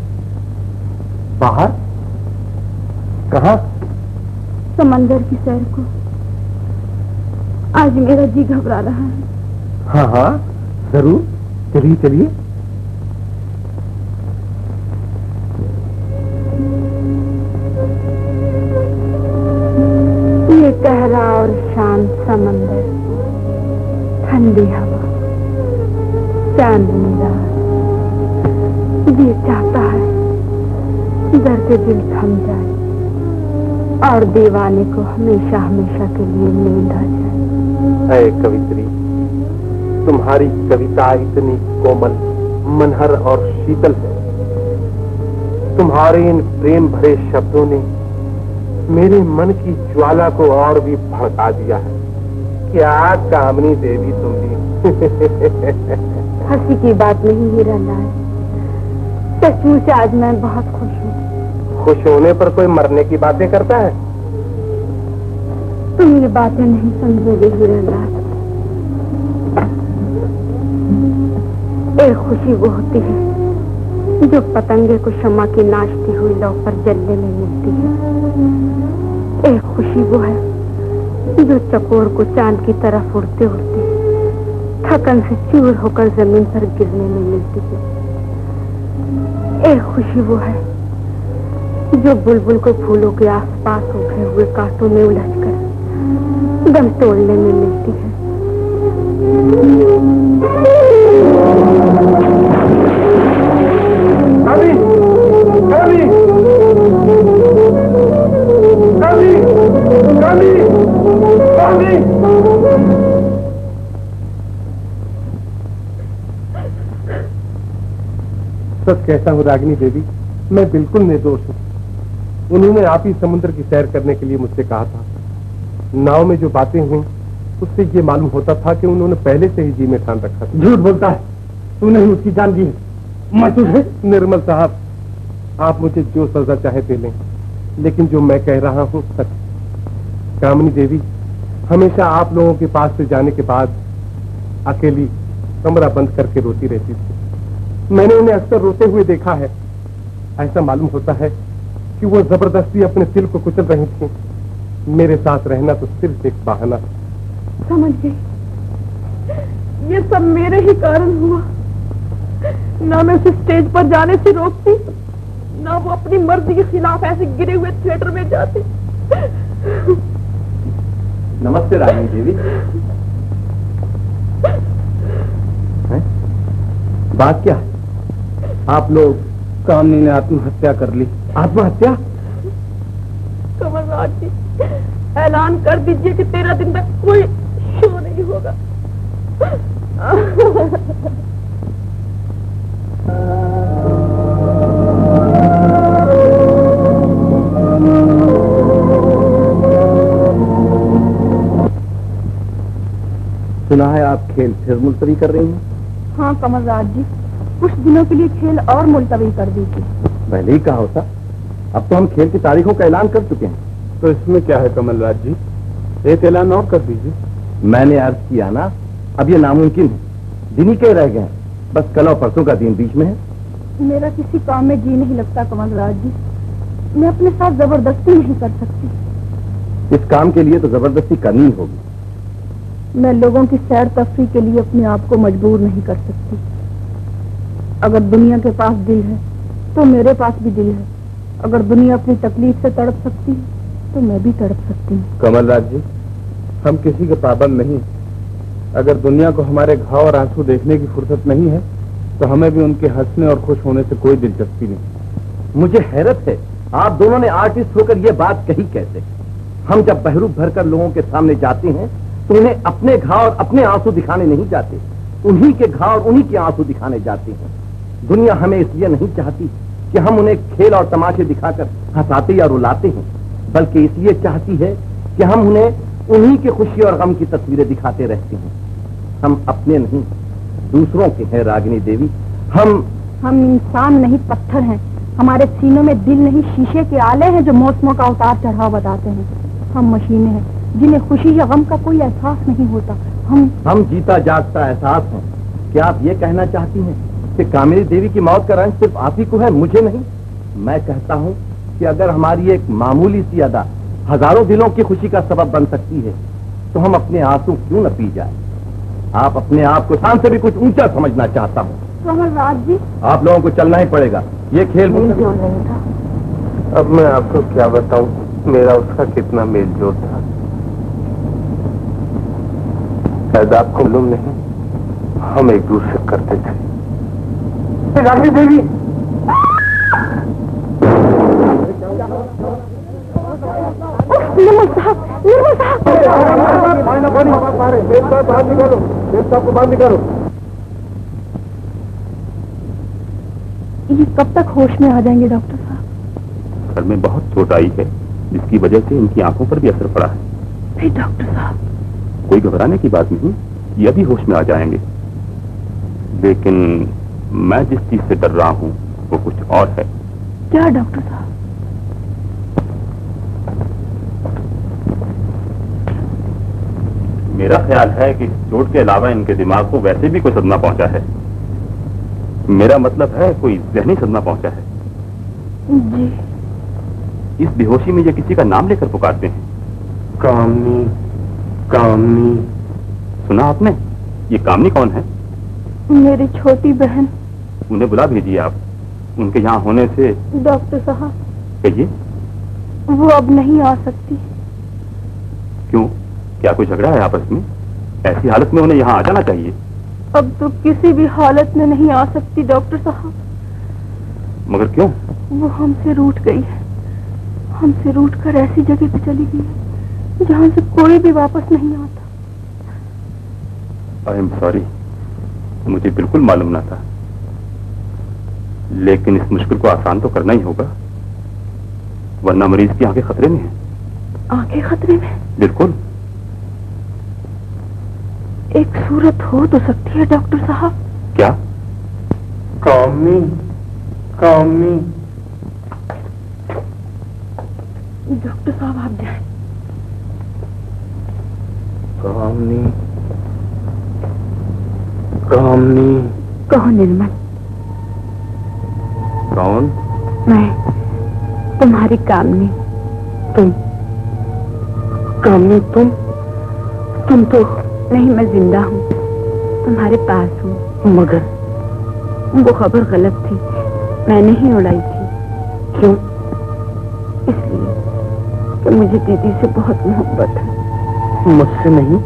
बाहर? कहाँ? समंदर की सैर को। आज मेरा जी घबरा रहा है। हाँ हाँ जरूर, चलिए चलिए। ये गहरा और शांत समंदर, ठंडी हवा, चांदनी रात, ये चाहता है दर्द दिल थम जाए और दीवाने को हमेशा हमेशा के लिए नींद आ जाए। ऐ कवित्री, तुम्हारी कविता इतनी कोमल, मनहर और शीतल है। तुम्हारे इन प्रेम भरे शब्दों ने मेरे मन की ज्वाला को और भी भड़का दिया है। क्या कामनी देवी तुम भी। हंसी की बात नहीं हीरालाल, सचमुच आज मैं बहुत खुश हूँ। खुश होने पर कोई मरने की बातें करता है? तुम ये बातें नहीं समझोगे हीरालाल। एक खुशी वो होती है जो पतंगे को शम्मा की नाचती हुई लौ पर जलने में मिलती है। एक खुशी वो है जो चकोर को चांद की तरफ उड़ते उड़ते थकन से चूर होकर जमीन पर गिरने में मिलती है। एक खुशी वो है जो बुलबुल को फूलों के आसपास उभरे हुए कांटों में उलझकर दम तोड़ने में मिलती है। कभी, कभी, कभी, कभी, कभी। सच कहता हूँ रागिनी देवी, मैं बिल्कुल निर्दोष हूँ। उन्होंने आप ही समुद्र की सैर करने के लिए मुझसे कहा था। नाव में जो बातें हुई उससे ये मालूम होता था कि उन्होंने पहले से ही जी में ठान रखा था। झूठ बोलता है, तूने ही उसकी जान दी है। मैं तुझे। निर्मल साहब, आप मुझे जो सजा चाहे दे लें, लेकिन जो मैं कह रहा हूँ सच। कामनी देवी हमेशा आप लोगों के पास से जाने के बाद अकेली कमरा बंद करके रोती रहती थी। मैंने उन्हें अक्सर रोते हुए देखा है। ऐसा मालूम होता है कि वो जबरदस्ती अपने दिल को कुचल रही थी। मेरे साथ रहना तो सिर्फ एक बहाना। समझ गई, ये सब मेरे ही कारण हुआ। ना मैं उसे स्टेज पर जाने से रोकती, ना वो अपनी मर्जी के खिलाफ ऐसे गिरे हुए थिएटर में जाते। नमस्ते रागिनी देवी। बात क्या है? आप लोग। कामनी ने आत्महत्या कर ली। आत्महत्या? कमलराज जी, ऐलान कर दीजिए कि 13 दिन तक कोई शो नहीं होगा। सुना है आप खेल फिर मुलतवी कर रही हैं? हाँ कमलराज जी, कुछ दिनों के लिए खेल और मुलतवी कर दीजिए। पहले ही कहा होता। अब तो हम खेल की तारीखों का ऐलान कर चुके हैं। तो इसमें क्या है कमलराज जी, एक ऐलान और कर दीजिए। मैंने अर्ज किया ना, अब ये नामुमकिन है। दिन ही के रह गए हैं, बस कल और परसों का दिन बीच में है। मेरा किसी काम में जी नहीं लगता कमलराज जी, मैं अपने साथ जबरदस्ती नहीं कर सकती। इस काम के लिए तो जबरदस्ती करनी ही होगी। मैं लोगों की सैर तफरी के लिए अपने आप को मजबूर नहीं कर सकती। अगर दुनिया के पास दिल है तो मेरे पास भी दिल है। अगर दुनिया अपनी तकलीफ से तड़प सकती है तो मैं भी तड़प सकती हूँ। कमलराज जी, हम किसी के पाबंद नहीं। अगर दुनिया को हमारे घाव और आंसू देखने की फुर्सत नहीं है तो हमें भी उनके हंसने और खुश होने से कोई दिलचस्पी नहीं। मुझे हैरत है, आप दोनों ने आर्टिस्ट होकर ये बात कही कैसे? हम जब बहरूप भरकर लोगों के सामने जाते हैं तो उन्हें अपने घाव और अपने आंसू दिखाने नहीं जाते, उन्हीं के घाव और उन्हीं के आंसू दिखाने जाते हैं। दुनिया हमें इसलिए नहीं चाहती कि हम उन्हें खेल और तमाशे दिखाकर हंसाते या रुलाते हैं, बल्कि इसलिए चाहती है कि हम उन्हें उन्हीं की खुशी और गम की तस्वीरें दिखाते रहते हैं। हम अपने नहीं, दूसरों के हैं रागिनी देवी। हम हम इंसान नहीं पत्थर हैं। हमारे सीनों में दिल नहीं शीशे के आले हैं जो मौसमों का उतार चढ़ाव बताते हैं। हम मशीनें हैं जिन्हें खुशी या गम का कोई एहसास नहीं होता। हम जीता जागता एहसास है। क्या आप ये कहना चाहती हैं कि कामिनी देवी की मौत का रंज सिर्फ आप ही को है, मुझे नहीं? मैं कहता हूँ कि अगर हमारी एक मामूली सी अदा हजारों दिलों की खुशी का सबब बन सकती है तो हम अपने आंसू क्यों न पी जाए? आप अपने आप को शान से भी कुछ ऊंचा समझना चाहता हूँ। कमलराज जी, आप लोगों को चलना ही पड़ेगा। ये खेल क्यों नहीं था? अब मैं आपको क्या बताऊं, मेरा उसका कितना मेल जोल था। शायद आपको मालूम नहीं, हम एक दूसरे करते थे। रानी देवी, निर्मल साहब, निर्मल साहब, बाहर निकालो। ये कब तक होश में आ जाएंगे डॉक्टर साहब? सर में बहुत चोट आई है जिसकी वजह से इनकी आंखों पर भी असर पड़ा है। फिर डॉक्टर साहब? कोई घबराने की बात नहीं, ये अभी होश में आ जाएंगे। लेकिन मैं जिस चीज से डर रहा हूँ वो कुछ और है। क्या डॉक्टर साहब? मेरा ख्याल है कि चोट के अलावा इनके दिमाग को वैसे भी कोई सदमा पहुंचा है। मेरा मतलब है कोई जहनी सदमा पहुंचा है। जी। इस बेहोशी में ये किसी का नाम लेकर पुकारते हैं। कामनी, कामनी। सुना आपने? ये कामनी कौन है? मेरी छोटी बहन। उन्हें बुला भेजिए आप। उनके यहाँ होने से। डॉक्टर साहब, कहिए। वो अब नहीं आ सकती। क्यों, क्या कोई झगड़ा है आपस में? ऐसी हालत में उन्हें यहाँ आ जाना चाहिए। अब तो किसी भी हालत में नहीं आ सकती डॉक्टर साहब। मगर क्यों? वो हमसे रूठ गई है। हमसे रूठ कर ऐसी जगह पे चली गई है जहाँ से कोई भी वापस नहीं आता। आई एम सॉरी, मुझे बिल्कुल मालूम न था। लेकिन इस मुश्किल को आसान तो करना ही होगा, वरना मरीज की आंखें खतरे में हैं। आंखें खतरे में? बिल्कुल। एक सूरत हो तो सकती है डॉक्टर साहब। क्या? कामनी, कामनी। डॉक्टर साहब आप जाएं। कामनी, कामनी। कहो निर्मल। कौन? मैं, तुम्हारी कामनी। तुम? कामनी तुम तो? नहीं, मैं जिंदा हूँ, तुम्हारे पास हूँ। मगर वो खबर गलत थी, मैंने ही उड़ाई थी। क्यों? इसलिए कि मुझे दीदी से बहुत मोहब्बत है। मुझसे नहीं?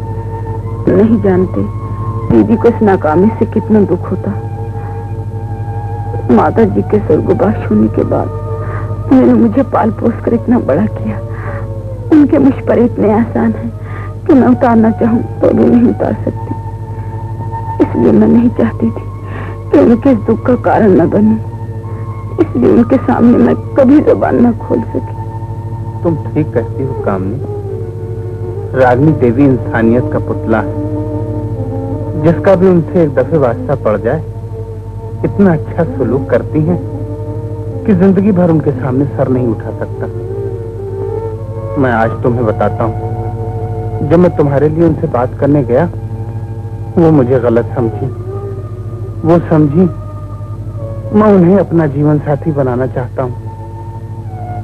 नहीं जानते दीदी को इस नाकामी से कितना दुख होता। माता जी के स्वर्गवास होने के बाद उन्होंने मुझे पाल पोस कर इतना बड़ा किया। उनके मुझ पर इतने एहसान हैं कि मैं उतारना चाहूं तो भी नहीं उतार सकती। इसलिए मैं नहीं चाहती थी कि उनके इस दुख का कारण न बनूं। इसलिए उनके सामने मैं कभी जुबान न खोल सकी। तुम ठीक कहती हो कामनी। रागिनी देवी इंसानियत का पुतला है, जिसका भी उनसे एक दफे वास्ता पड़ जाए इतना अच्छा सलूक करती हैं कि जिंदगी भर उनके सामने सर नहीं उठा सकता। मैं आज तुम्हें बताता हूँ, जब मैं तुम्हारे लिए उनसे बात करने गया वो मुझे गलत समझी। वो समझी मैं उन्हें अपना जीवन साथी बनाना चाहता हूँ।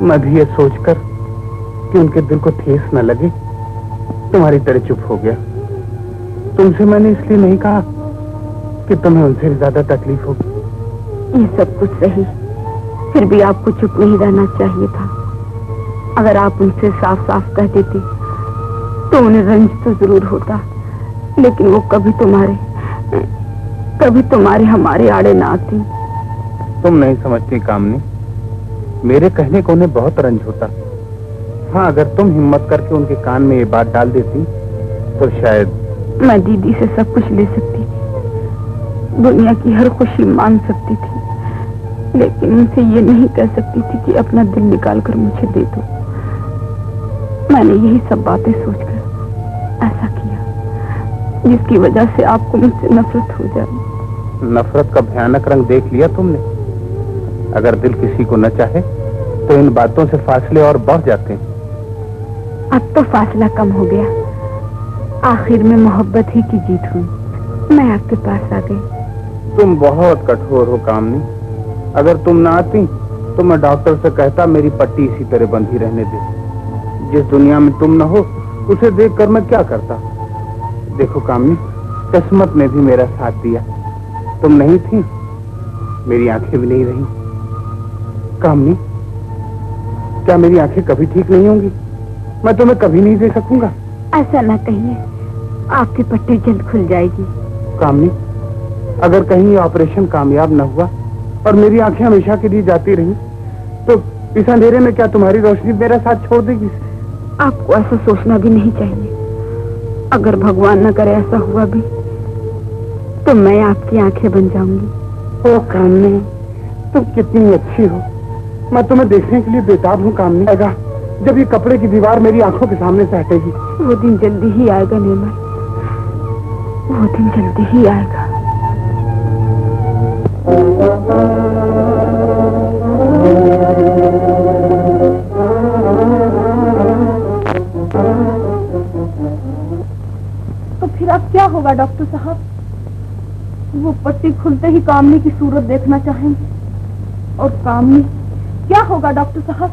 मैं भी ये सोचकर कि उनके दिल को ठेस न लगे तुम्हारी तरह चुप हो गया। तुमसे मैंने इसलिए नहीं कहा कि तुम्हें उनसे ज्यादा तकलीफ होगी। ये सब कुछ सही, फिर भी आपको चुप नहीं रहना चाहिए था। अगर आप उनसे साफ साफ कह देते तो उन्हें रंज तो जरूर होता, लेकिन वो कभी तुम्हारे हमारे आड़े ना आती। तुम नहीं समझती कामनी, मेरे कहने को उन्हें बहुत रंज होता। हाँ, अगर तुम हिम्मत करके उनके कान में ये बात डाल देती तो शायद मैं दीदी से सब कुछ ले सकती थी, दुनिया की हर खुशी मान सकती थी, लेकिन उनसे ये नहीं कह सकती थी कि अपना दिल निकाल कर मुझे दे दो। मैंने यही सब बातें सोचकर ऐसा किया जिसकी वजह से आपको मुझसे नफरत हो जाए। नफरत का भयानक रंग देख लिया तुमने। अगर दिल किसी को न चाहे तो इन बातों से फासले और बढ़ जाते हैं। अब तो फासला कम हो गया। आखिर में मोहब्बत ही की जीत हुई। मैं आपके पास आ गई। तुम बहुत कठोर हो कामनी। अगर तुम ना आती तो मैं डॉक्टर से कहता मेरी पट्टी इसी तरह बंधी रहने दे। जिस दुनिया में तुम न हो उसे देखकर मैं क्या करता। देखो कामनी, किस्मत ने भी मेरा साथ दिया। तुम नहीं थी, मेरी आंखें भी नहीं रही। कामनी, क्या मेरी आंखें कभी ठीक नहीं होंगी? मैं तुम्हें कभी नहीं दे सकूंगा। ऐसा ना कहिए, आपकी पट्टी जल्द खुल जाएगी। कामनी, अगर कहीं ऑपरेशन कामयाब न हुआ और मेरी आंखें हमेशा के लिए जाती रही तो इस अंधेरे में क्या तुम्हारी रोशनी मेरा साथ छोड़ देगी? आपको ऐसा सोचना भी नहीं चाहिए। अगर भगवान न करे ऐसा हुआ भी तो मैं आपकी आंखें बन जाऊंगी। ओ कामनी, तुम कितनी अच्छी हो। मैं तुम्हें देखने के लिए बेताब हूँ कामनी। आएगा जब ये कपड़े की दीवार मेरी आंखों के सामने से हटेगी। वो दिन जल्दी ही आएगा निर्मल, वो दिन जल्दी ही आएगा। तो फिर अब क्या होगा डॉक्टर साहब? वो पट्टी खुलते ही कामनी की सूरत देखना चाहेंगे। और कामनी, क्या होगा डॉक्टर साहब?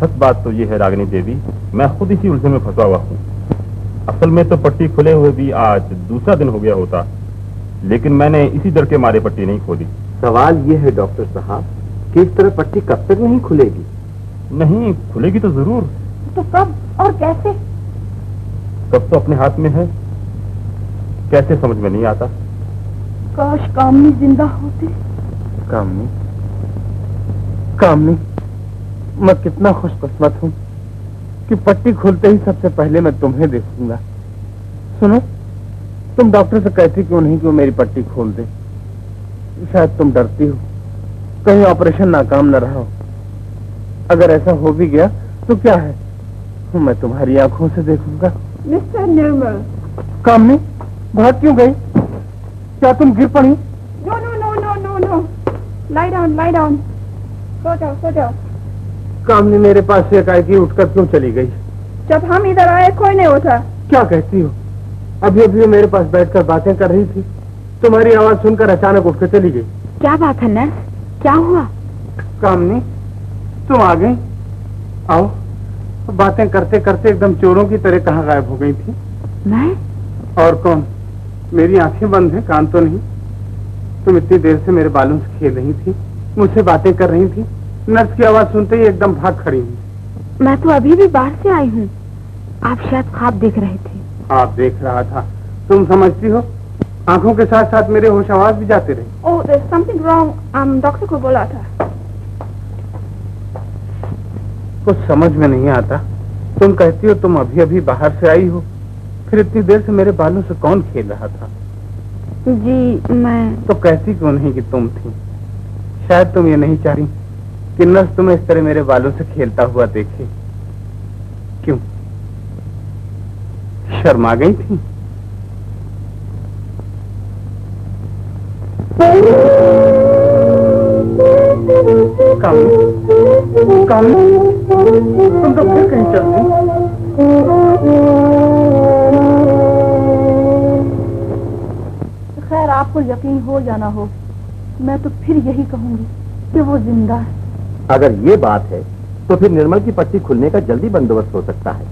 सच बात तो ये है रागिनी देवी, मैं खुद इसी उलझन में फंसा हुआ हूँ। असल में तो पट्टी खुले हुए भी आज दूसरा दिन हो गया होता, लेकिन मैंने इसी डर के मारे पट्टी नहीं खोली। सवाल ये है डॉक्टर साहब कि इस तरह पट्टी कब तक नहीं खुलेगी? नहीं, खुलेगी तो जरूर। तो कब और कैसे? कब तो अपने हाथ में है, कैसे समझ में नहीं आता। काश कामनी जिंदा होती। कामनी, कामनी, मैं कितना खुशकिस्मत हूँ कि पट्टी खुलते ही सबसे पहले मैं तुम्हें देखूंगा। सुनो, तुम डॉक्टर से कहती क्यों नहीं कि वो मेरी पट्टी खोल दे? शायद तुम डरती हो कहीं ऑपरेशन नाकाम न रहा हो। अगर ऐसा हो भी गया तो क्या है, मैं तुम्हारी आंखों से देखूंगा। मिस्टर निर्मल। कामनी, भाग क्यों गई? क्या तुम गिर पड़ी? No no no no no no, lie down lie down, सो जाओ सो जाओ। कामनी मेरे पास से एकाएकी उठकर क्यों चली गई? जब हम इधर आए कोई नहीं उठा। क्या कहती हो? अभी अभी मेरे पास बैठकर बातें कर रही थी, तुम्हारी आवाज सुनकर अचानक उठकर चली गई। क्या बात है नर्स, क्या हुआ? कामनी, तुम आ गई? आओ, बातें करते करते एकदम चोरों की तरह कहाँ गायब हो गई थी? मैं? और कौन? मेरी आंखें बंद हैं, कान तो नहीं। तुम इतनी देर से मेरे बालों से खेल रही थी, मुझसे बातें कर रही थी। नर्स की आवाज सुनते ही एकदम भाग खड़ी हुई। मैं तो अभी भी बाहर से आई हूँ। आप शायद ख्वाब देख रहे थे। आप देख रहा था? तुम समझती हो, आंखों के साथ साथ मेरे होश आवाज भी जाते रहे। Oh, there is something wrong. Doctor को बोला था। कुछ समझ में नहीं आता। तुम कहती हो तुम अभी अभी बाहर से आई हो, फिर इतनी देर से मेरे बालों से कौन खेल रहा था? जी मैं। तो कहती क्यों नहीं कि तुम थी? शायद तुम ये नहीं चाह रही कि नर्स तुम्हें इस तरह मेरे बालों से खेलता हुआ देखे। क्यों, शर्मा गई थी? कामनी, तुम तो फिर कहीं चल गई। खैर, आपको यकीन हो या ना हो, मैं तो फिर यही कहूंगी कि वो जिंदा है। अगर ये बात है तो फिर निर्मल की पट्टी खुलने का जल्दी बंदोबस्त हो सकता है।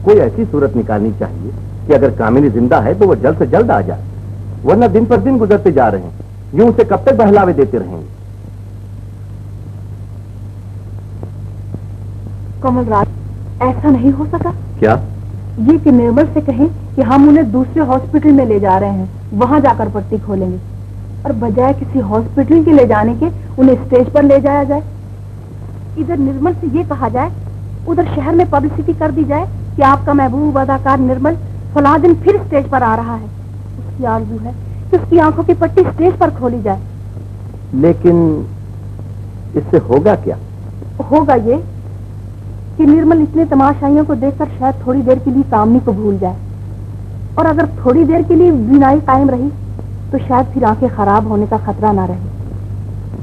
कोई ऐसी सूरत निकालनी चाहिए कि अगर कामिनी जिंदा है तो वो जल्द से जल्द आ जाए, वरना दिन पर दिन गुजरते जा रहे हैं, यूं उसे कब तक बहलावे देते रहेंगे? कमल राज, ऐसा नहीं हो सका क्या? ये कि निर्मल से कहें कि हम उन्हें दूसरे हॉस्पिटल में ले जा रहे हैं, वहां जाकर पट्टी खोलेंगे, और बजाय किसी हॉस्पिटल के ले जाने के उन्हें स्टेज पर ले जाया जाए। इधर निर्मल से ये कहा जाए, उधर शहर में पब्लिसिटी कर दी जाए कि आपका महबूब अदाकार निर्मल फलां दिन फिर स्टेज पर आ रहा है। उसकी आरज़ू है कि उसकी आंखों की पट्टी स्टेज पर खोली जाए। लेकिन इससे होगा क्या? होगा ये कि निर्मल इतने तमाशाइयों को देखकर शायद थोड़ी देर के लिए कामनी को भूल जाए, और अगर थोड़ी देर के लिए बीनाई कायम रही तो शायद फिर आंखें खराब होने का खतरा ना रहे।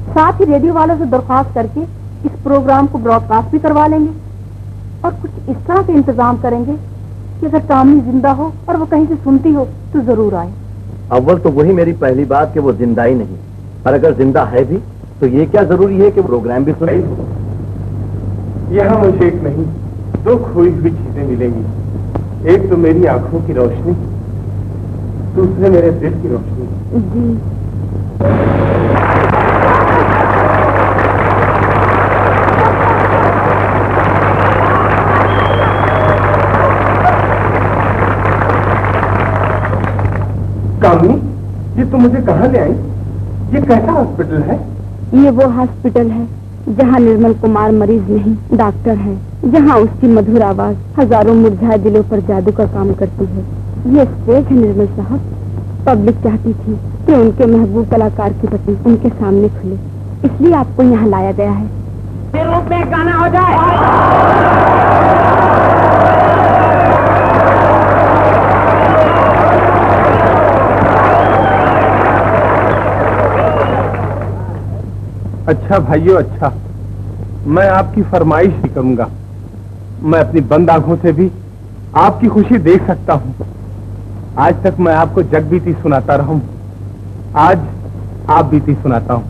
साथ ही रेडियो वालों से दरख्वास्त करके इस प्रोग्राम को ब्रॉडकास्ट भी करवा लेंगे और कुछ इस तरह से इंतजाम करेंगे कि अगर कामनी जिंदा हो और वो कहीं से सुनती हो तो जरूर आए। अव्वल तो वही मेरी पहली बात कि वो जिंदा ही नहीं, पर अगर जिंदा है भी तो ये क्या जरूरी है कि प्रोग्राम भी सुने? यहाँ मुझे एक नहीं, दो खोई हुई चीजें मिलेंगी। एक तो मेरी आंखों की रोशनी, दूसरे मेरे दिल की रोशनी। जी कामनी, ये तुम मुझे कहाँ ले आई? ये कैसा हॉस्पिटल है? ये वो हॉस्पिटल है जहाँ निर्मल कुमार मरीज नहीं डॉक्टर है, जहाँ उसकी मधुर आवाज हजारों मुरझाए दिलों पर जादू का काम करती है। ये स्टेज है निर्मल साहब। पब्लिक चाहती थी कि उनके महबूब कलाकार की पत्नी उनके सामने खुले, इसलिए आपको यहाँ लाया गया है। रूप में गाना हो जाए। अच्छा भाइयों, अच्छा, मैं आपकी फरमाइश ही करूंगा। मैं अपनी बंद आंखों से भी आपकी खुशी देख सकता हूँ। आज तक मैं आपको जग बीती सुनाता रहा हूँ, आज आप बीती सुनाता हूँ।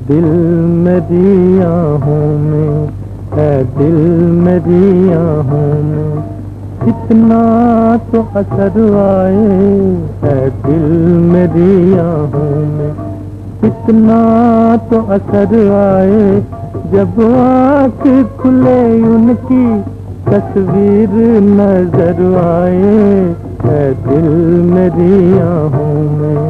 दिल मेरी आँखों में, दिल मेरी आँखों में इतना तो असर आए, दिल मेरी आँखों में इतना तो असर आए, जब आँख खुले उनकी तस्वीर नजर आए, दिल मेरी आँखों में।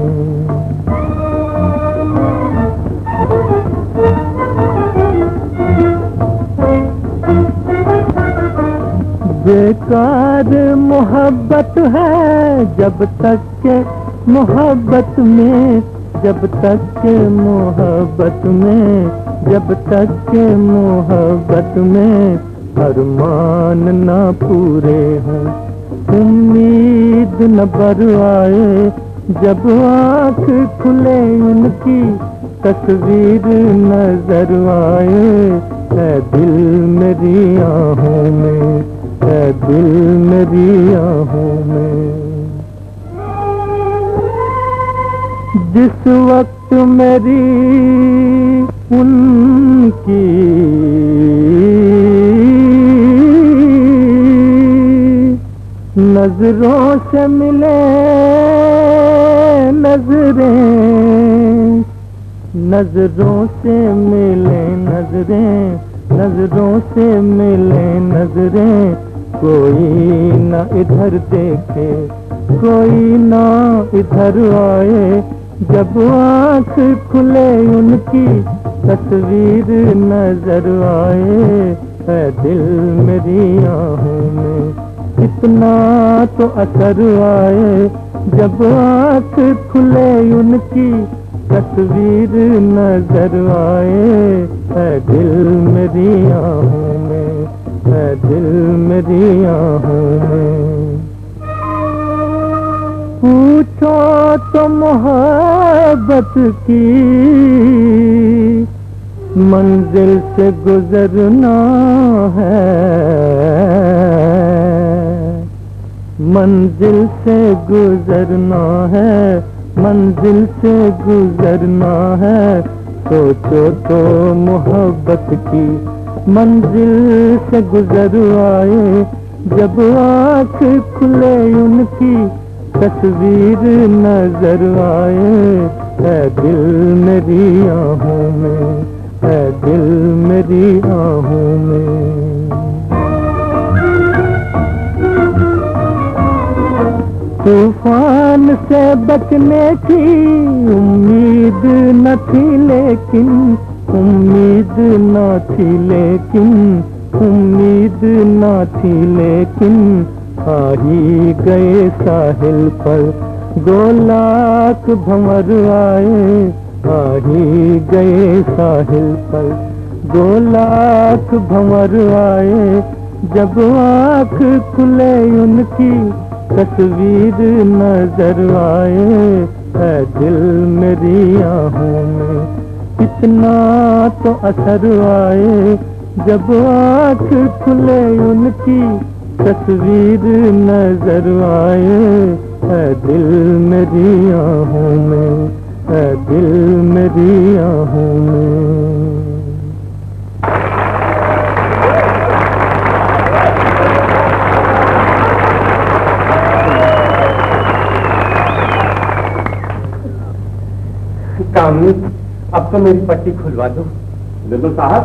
बेकार मोहब्बत है जब तक के मोहब्बत में, जब तक के मोहब्बत में, जब तक के मोहब्बत में अरमान ना पूरे हों, उम्मीद न बर आए, जब आँख खुले उनकी तस्वीर नजर आए, दिल मेरी आँखों में, दिल मेरी आँखों में। जिस वक्त मेरी उनकी नजरों से मिले नजरें, नजरों से मिले नजरें, नजरों से मिले नजरें, कोई ना इधर देखे, कोई ना इधर आए, जब आँख खुले उनकी तस्वीर नजर आए, दिल मेरी आँखों में इतना तो असर आए, जब आँख खुले उनकी तस्वीर नजर आए, दिल मेरी आँखों में, दिल मेरी आँखों में। पूछो तो मोहब्बत की मंजिल से गुजरना है, मंजिल से गुजरना है, मंजिल से गुजरना है, सोचो तो मोहब्बत की मंजिल से गुजर आए, जब आँख खुले उनकी तस्वीर नजर आए, दिल मेरी आँखों में, दिल मेरी आँखों में। तूफान से बचने की उम्मीद न थी लेकिन, उम्मीद न थी लेकिन, उम्मीद न थी लेकिन, आ ही गए साहिल पर गोलाक भंवर आए, आ ही गए साहिल पर 2 लाख भंवर आए, जब आँख खुले उनकी तस्वीर नजर आए, है दिल मेरी आहों में इतना तो असर आए, जब आँख खुले उनकी तस्वीर नजर आए, है दिल मेरी आहों में, है दिल मेरी आहों में। कामनी, अब तो मेरी पट्टी खुलवा दो। निर्मल साहब,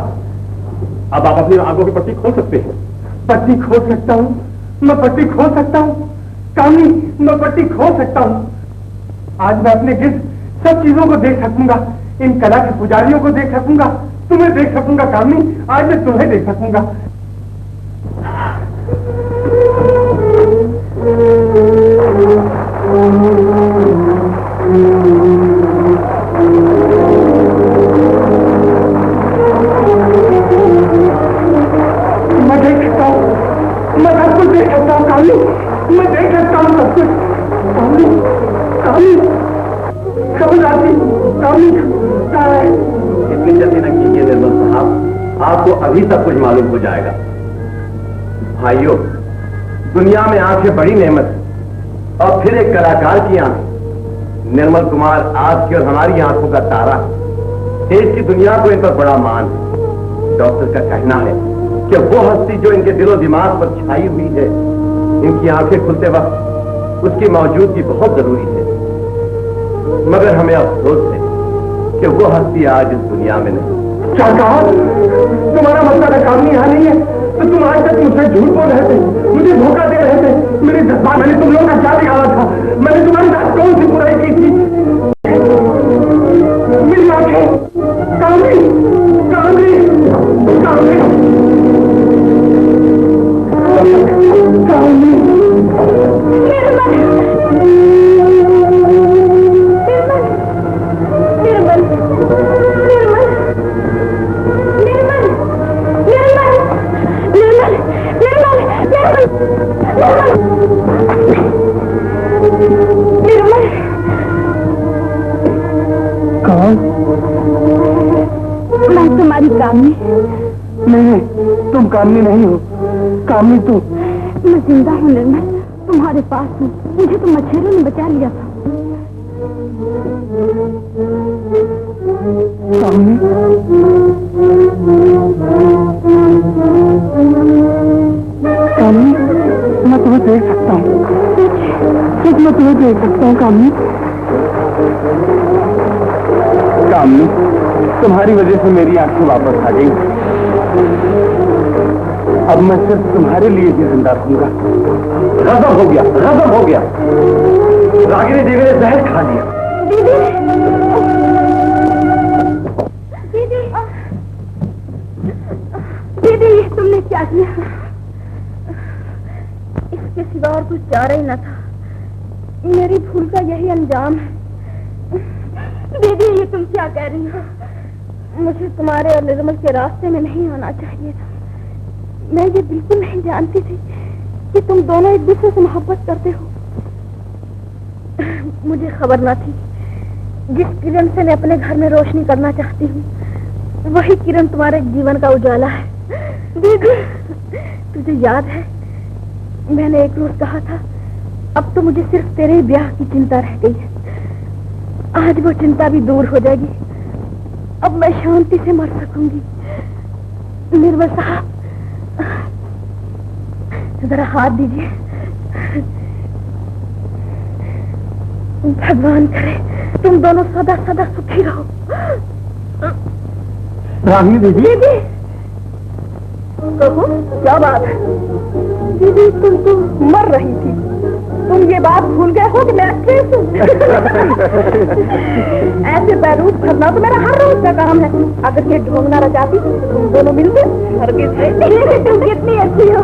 अब आप अपनी आंखों की पट्टी खोल सकते हैं। पट्टी खोल सकता हूँ? मैं पट्टी खोल सकता हूँ? कामनी, मैं पट्टी खोल सकता हूँ। आज मैं अपने गिर्द सब चीजों को देख सकूंगा, इन कला के पुजारियों को देख सकूंगा, तुम्हें देख सकूंगा। कामनी, आज मैं तुम्हें देख सकूंगा। मैं देख सकता हूँ, मैं सब कुछ देख सकता हूँ। कामनी, मैं देख सकता हूँ सब कुछ। कामनी, कामनी, कब आती? कामनी कहाँ है? इतनी जल्दी न कीजिए निर्मल साहब, आपको अभी सब कुछ मालूम हो जाएगा। भाइयों, दुनिया में आंखें बड़ी नेमत है, और फिर एक कलाकार की आंखें। निर्मल कुमार आपकी और हमारी आंखों का तारा, देश की दुनिया को इन पर बड़ा मान है। डॉक्टर का कहना है कि वो हस्ती जो इनके दिलो दिमाग पर छाई हुई है, इनकी आंखें खुलते वक्त उसकी मौजूदगी बहुत जरूरी है। मगर हमें अफसोस है कि वो हस्ती आज इस दुनिया में नहीं। क्या कहा? तुम्हारा मतलब है कामनी यहाँ नहीं है, तो तुम आज तक मुझसे झूठ बोल रहे थे, मुझे धोखा दे रहे थे। मेरे जज्बात, मैंने तुम लोगों का क्या दिखावा था? मैंने तुम्हारी साथ कौन सी बुराई की थी? मेरी आंखें, कामनी, कामनी, कामनी, कामनी। कौन? मैं तुम्हारी कामनी। नहीं, तुम कामनी नहीं हो। कामनी तुम। मैं जिंदा हूँ निर्मल, तुम्हारे पास हूँ। मुझे तो मच्छरों ने बचा लिया था। कामनी, कामनी, मैं तुम्हें देख सकता हूँ। सच मैं तुम्हें देख सकता हूँ कामनी। कामनी, तुम्हारी वजह से मेरी आंखें वापस आ गई। अब मैं सिर्फ तुम्हारे लिए ही जिंदा रहूंगा। गजब हो गया, गजब हो गया। रागिनी देवी ने जहर खा लिया। दीदी, दीदी, दीदी, ये तुमने क्या किया? इसके सिवा और कुछ चारा ही न था। मेरी भूल का यही अंजाम है। दीदी, ये तुम क्या कह रही हो? मुझे तुम्हारे और निर्मल के रास्ते में नहीं आना चाहिए था। मैं ये बिल्कुल नहीं जानती थी कि तुम दोनों एक दूसरे से मोहब्बत करते हो। मुझे खबर न थी जिस किरण से मैं अपने घर में रोशनी करना चाहती हूँ, वही किरण तुम्हारे जीवन का उजाला है। दीदी, तुझे याद है मैंने एक रोज कहा था, अब तो मुझे सिर्फ तेरे ही ब्याह की चिंता रह गई है। आज वो चिंता भी दूर हो जाएगी। अब मैं शांति से मर सकूंगी। निर्मल साहब, जरा हाथ दीजिए। भगवान करे तुम दोनों सदा सदा सुखी रहो। रागिनी देवी। दीदी, कहो क्या बात है? दीदी, तुम तो मर रही थी। तुम ये बात भूल गए हो कि मैं अच्छे हूँ। ऐसे बैरूफ करना तो मेरा हर रोज का काम है। अगर ये ढूंढना रचाती तुम दोनों मिलते। तुम कितनी अच्छी हो।